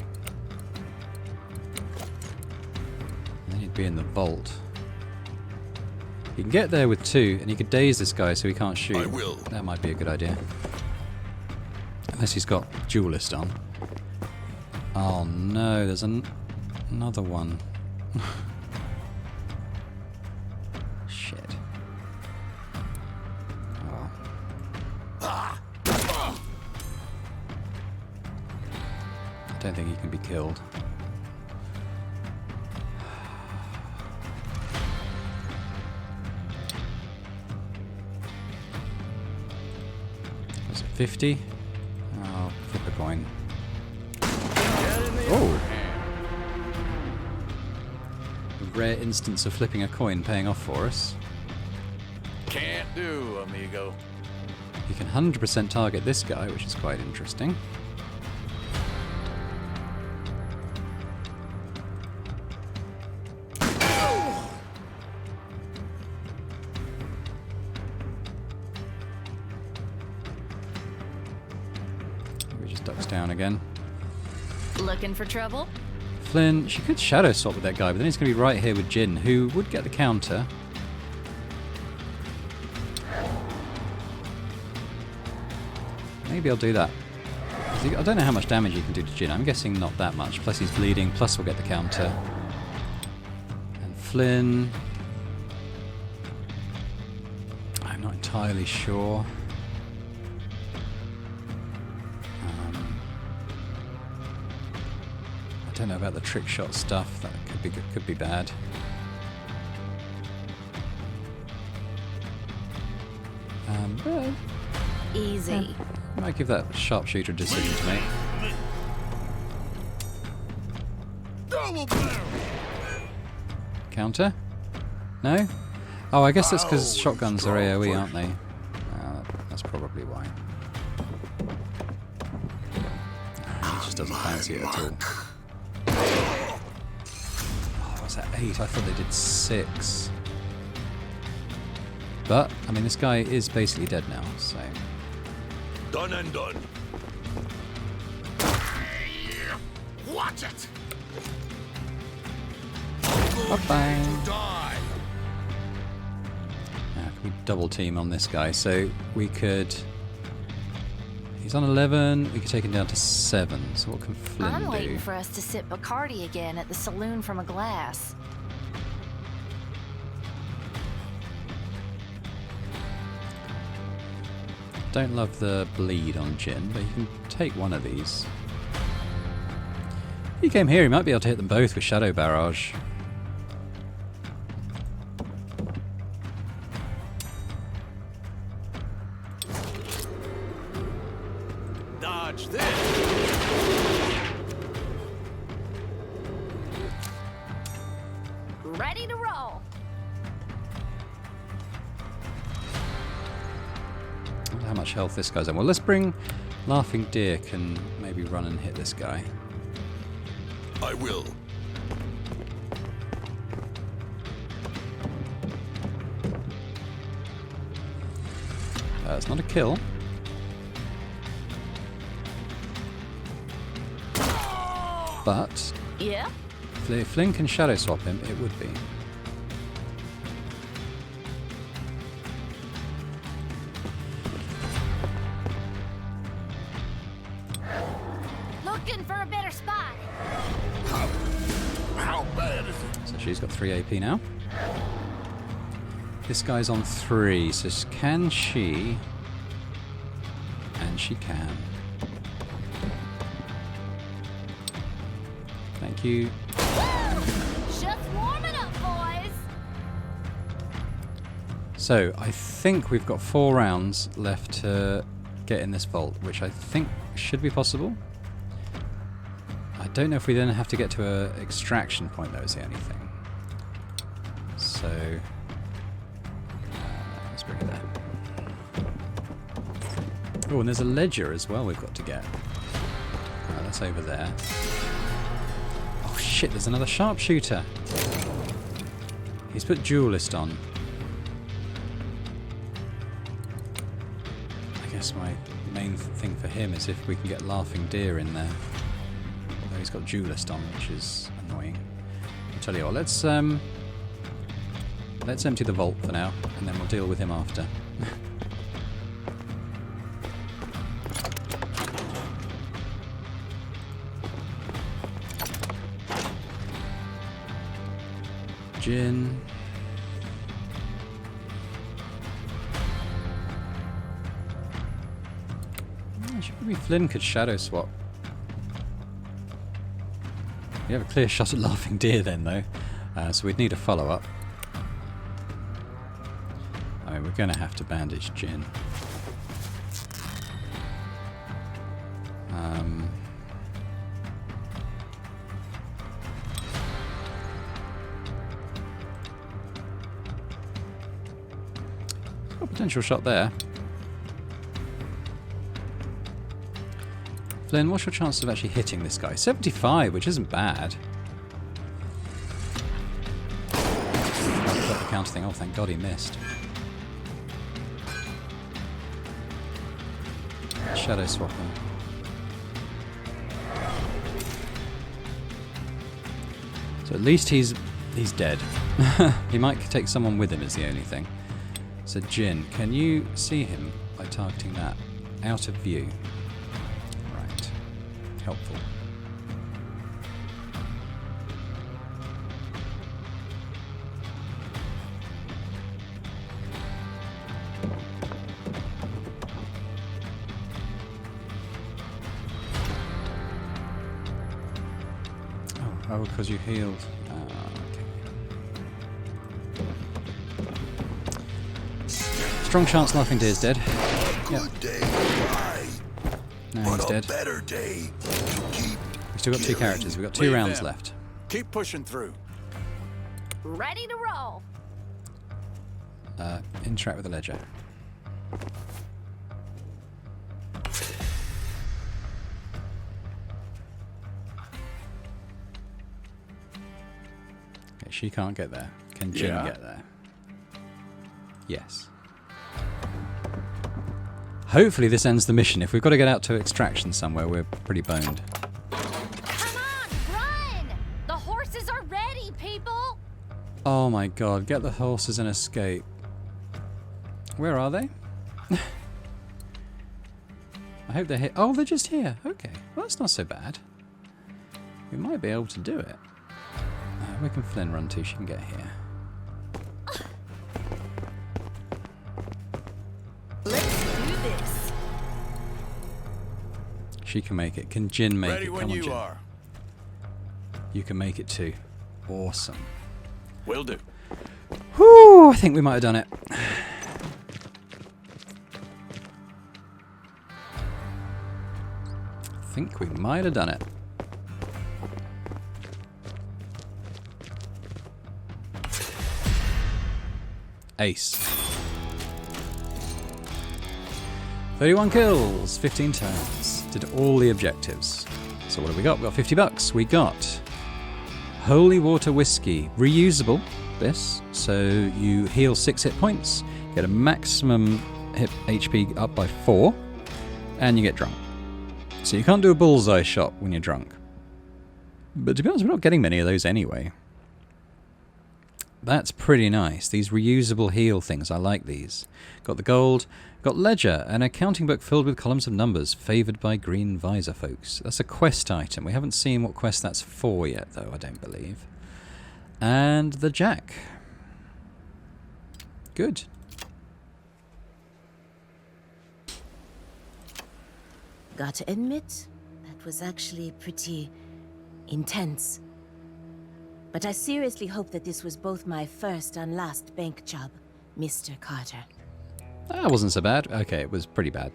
then he'd be in the vault. He can get there with 2, and he could daze this guy so he can't shoot. I will. That might be a good idea. Unless he's got Duelist on. Oh no, there's another one. Shit. Oh. I don't think he can be killed. Was it 50? Oh, flip a coin. Oh! rare instance of flipping a coin paying off for us. Can't do, amigo. You can 100% target this guy, which is quite interesting. He just ducks down again. Looking for trouble? Flynn, she could shadow swap with that guy, but then he's going to be right here with Jin, who would get the counter. Maybe I'll do that. I don't know how much damage you can do to Jin. I'm guessing not that much. Plus he's bleeding, plus we'll get the counter. And Flynn... I'm not entirely sure. I don't know about the trick shot stuff. That could be bad. But Easy. I might give that sharpshooter a decision to make. Double barrel. Counter? No? Oh, I guess that's because shotguns are AoE, aren't they? That's probably why. He just doesn't fancy it at all. Oh, what's that? 8? I thought they did 6. But, I mean, this guy is basically dead now, so... Done and done. Watch it. Bye-bye. Die. Now, can we double team on this guy? So we could... He's on 11, we could take him down to 7. So what can Flynn I'm waiting do? for us to sip Bacardi again at the saloon from a glass. Don't love the bleed on Jin, but you can take one of these. If he came here, he might be able to hit them both with Shadow Barrage. Dodge this. Ready to roll. I wonder how much health this guy's on. Well, let's bring Laughing Deer can maybe run and hit this guy. I will. It's not a kill. But Yeah? if Flynn can shadow swap him, it would be. Looking for a better spot. How bad is it? So she's got 3 AP now. This guy's on 3, so can she? And she can. Thank you. Just warming up, boys. So I think we've got 4 rounds left to get in this vault, which I think should be possible. I don't know if we then have to get to an extraction point, though, is the only thing. So let's bring it there. Oh, and there's a ledger as well we've got to get. That's over there. Oh shit, there's another sharpshooter. He's put duelist on. I guess my main thing for him is if we can get Laughing Deer in there. Although he's got duelist on, which is annoying. I'll tell you what, let's empty the vault for now, and then we'll deal with him after. Jin. Maybe Flynn could shadow swap. We have a clear shot at Laughing Deer then, though, so we'd need a follow-up. I mean, we're going to have to bandage Jin. Potential shot there. Flynn, what's your chance of actually hitting this guy? 75, which isn't bad. I'll put the counter thing. Oh, thank God he missed. Shadow swapping. So at least he's dead. He might take someone with him is the only thing. So Jin, can you see him by targeting that? Out of view. Right. Helpful. Oh, because you healed. Strong chance Laughing Deer's dead. Good day to No, he's dead. better day to keep We've still got two characters. We've got 2 rounds left. Keep pushing through. Ready to roll. Interact with the ledger. Okay, she can't get there. Can Jin Yeah. get there? Yes. Hopefully this ends the mission. If we've got to get out to extraction somewhere, we're pretty boned. Come on, run! The horses are ready, people! Oh my god, get the horses and escape. Where are they? I hope they're here. Oh, they're just here. Okay, well that's not so bad. We might be able to do it. Where can Flynn run to? She can get here. Let's do this. She can make it. Can Jin make Ready it? when Come on, you Jin. are. You can make it too. Awesome. Will do. Whew, I think we might have done it. I think we might have done it. Ace. 31 kills, 15 turns. Did all the objectives. So what have we got? We got $50. We got Holy Water Whiskey. Reusable, this. So you heal 6 hit points, get a maximum hit HP up by 4, and you get drunk. So you can't do a bullseye shot when you're drunk. But to be honest, we're not getting many of those anyway. That's pretty nice. These reusable heal things, I like these. Got the gold, got ledger, an accounting book filled with columns of numbers, favoured by green visor folks. That's a quest item. We haven't seen what quest that's for yet, though, I don't believe. And the jack. Good. Gotta admit, that was actually pretty intense. But I seriously hope that this was both my first and last bank job, Mr. Carter. That wasn't so bad. Okay, it was pretty bad.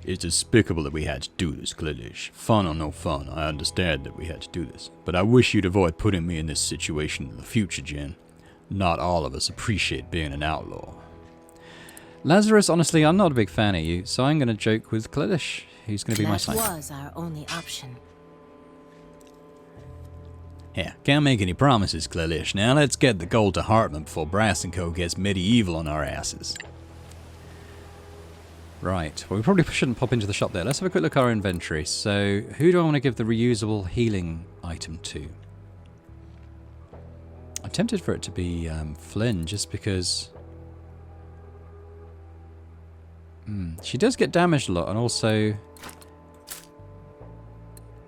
It's despicable that we had to do this, Klilish. Fun or no fun, I understand that we had to do this. But I wish you'd avoid putting me in this situation in the future, Jen. Not all of us appreciate being an outlaw. Lazarus, honestly, I'm not a big fan of you, so I'm going to joke with Klilish. He's going to be my That sniper. was our only option. Yeah, can't make any promises, Klilish. Now let's get the gold to Hartman before Brass & Co. gets medieval on our asses. Right, well we probably shouldn't pop into the shop there. Let's have a quick look at our inventory. So, who do I want to give the reusable healing item to? I'm tempted for it to be Flynn, just because... she does get damaged a lot, and also...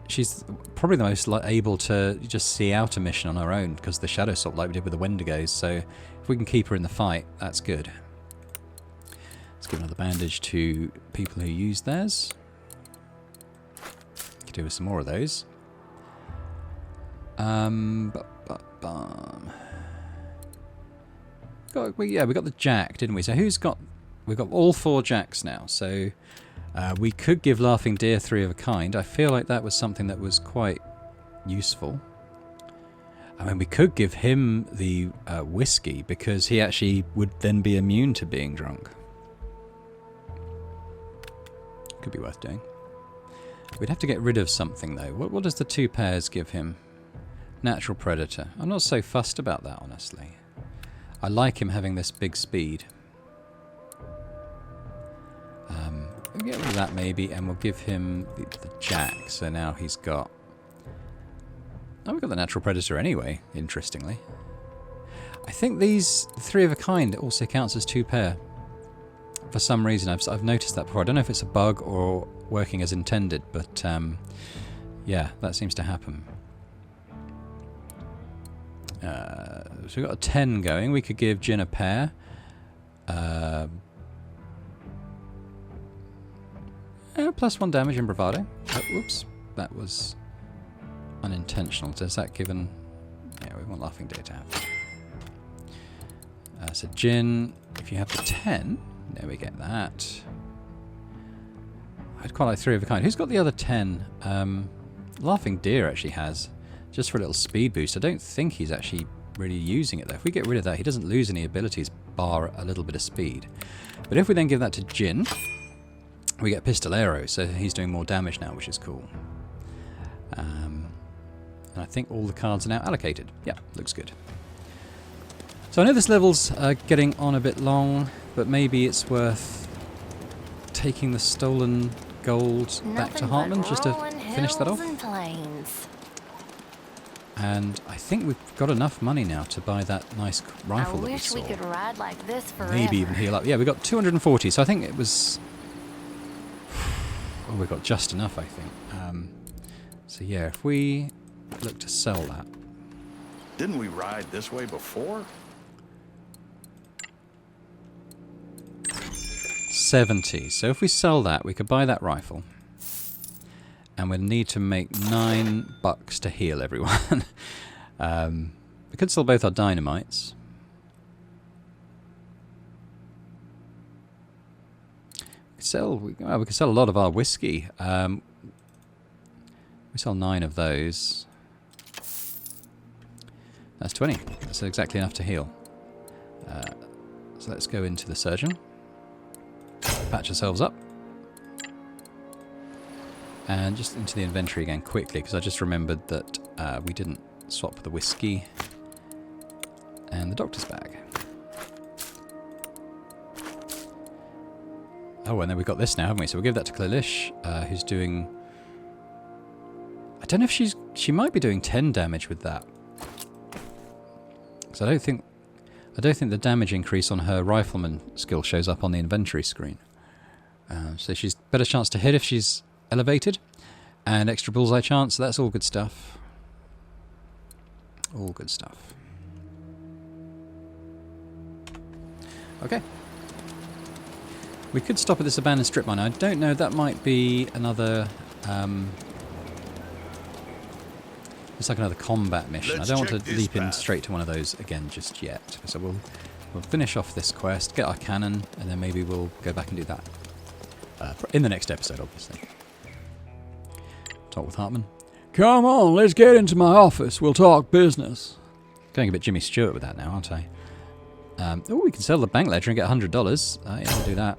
she's probably the most able to just see out a mission on her own, because the shadow swap like we did with the Wendigos, so if we can keep her in the fight, that's good. Let's give another bandage to people who use theirs. Could do with some more of those. Yeah, we got the jack, didn't we? So who's got... we've got all 4 jacks now, so... we could give Laughing Deer 3 of a kind. I feel like that was something that was quite useful. I mean, we could give him the whiskey because he actually would then be immune to being drunk. Could be worth doing. We'd have to get rid of something though. What does the 2 pairs give him? Natural predator. I'm not so fussed about that, honestly. I like him having this big speed. We'll get rid of that maybe, and we'll give him the jack. So now he's got... Oh, we've got the natural predator anyway, interestingly. I think these 3 of a kind also counts as 2 pair. For some reason, I've noticed that before. I don't know if it's a bug or working as intended, but yeah, that seems to happen. So we've got a 10 going. We could give Jin a pair. +1 damage and bravado. Oh, whoops, that was unintentional. Does that given... Yeah, we want Laughing Deer to have. So Jin, if you have the 10, there we get that. I'd quite like 3 of a kind. Who's got the other 10? Laughing Deer actually has, just for a little speed boost. I don't think he's actually really using it though. If we get rid of that, he doesn't lose any abilities, bar a little bit of speed. But if we then give that to Jin, we get Pistolero, so he's doing more damage now, which is cool. And I think all the cards are now allocated. Yeah, looks good. So I know this level's getting on a bit long, but maybe it's worth taking the stolen gold back to Hartman just to finish that off. And I think we've got enough money now to buy that nice rifle that we saw. I wish we could ride like this forever. Maybe even heal up. Yeah, we got 240, so I think it was... Oh, we got just enough, I think. So yeah, if we look to sell that... Didn't we ride this way before? 70. So if we sell that, we could buy that rifle. And we'll need to make $9 to heal everyone. We could sell both our dynamites. We could sell a lot of our whiskey. We sell 9 of those. That's 20. That's exactly enough to heal. So let's go into the surgeon. Patch ourselves up. And just into the inventory again quickly, because I just remembered that we didn't swap the whiskey and the doctor's bag. Oh, and then we've got this now, haven't we? So we'll give that to Clalish, who's doing... I don't know if she might be doing 10 damage with that. Because I don't think the damage increase on her rifleman skill shows up on the inventory screen. So she's better chance to hit if she's elevated, and extra bullseye chance. So that's all good stuff. All good stuff. Okay. We could stop at this abandoned strip mine. I don't know, that might be another... it's like another combat mission. I don't want to leap in straight to one of those again just yet. So we'll finish off this quest, get our cannon, and then maybe we'll go back and do that. In the next episode, obviously. Talk with Hartman. Come on, let's get into my office. We'll talk business. Going a bit Jimmy Stewart with that now, aren't I? Oh, we can sell the bank ledger and get $100. Yeah, we'll do that.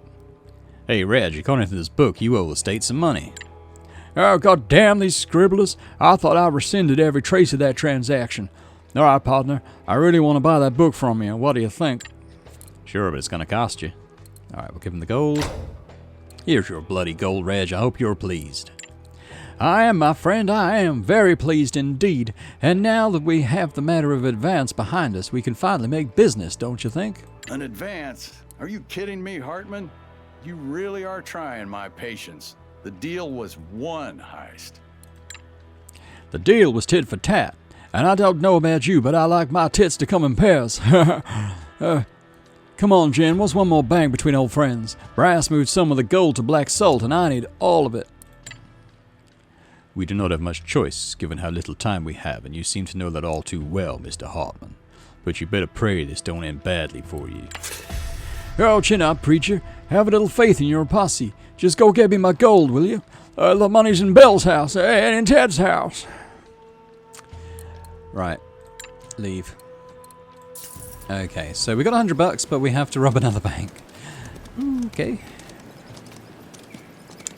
Hey, Reg, according to this book, you owe the state some money. Oh, god damn these scribblers. I thought I rescinded every trace of that transaction. All right, partner, I really want to buy that book from you. What do you think? Sure, but it's going to cost you. All right, we'll give him the gold. Here's your bloody gold, Reg. I hope you're pleased. I am, my friend, I am very pleased indeed. And now that we have the matter of advance behind us, we can finally make business, don't you think? An advance? Are you kidding me, Hartman? You really are trying my patience. The deal was one heist. The deal was tit for tat. And I don't know about you, but I like my tits to come in pairs. Come on, Jen, what's one more bang between old friends? Brass moved some of the gold to black salt, and I need all of it. We do not have much choice, given how little time we have, and you seem to know that all too well, Mr. Hartman. But you better pray this don't end badly for you. Oh, chin up, preacher. Have a little faith in your posse. Just go get me my gold, will you? The money's in Bell's house, and in Ted's house. Right. Leave. Okay, so we got $100, but we have to rob another bank. Okay.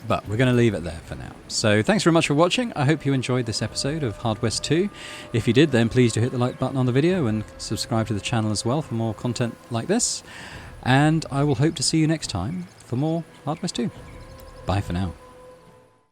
But we're going to leave it there for now. So thanks very much for watching. I hope you enjoyed this episode of Hard West 2. If you did, then please do hit the like button on the video and subscribe to the channel as well for more content like this. And I will hope to see you next time for more Hard West 2. Bye for now.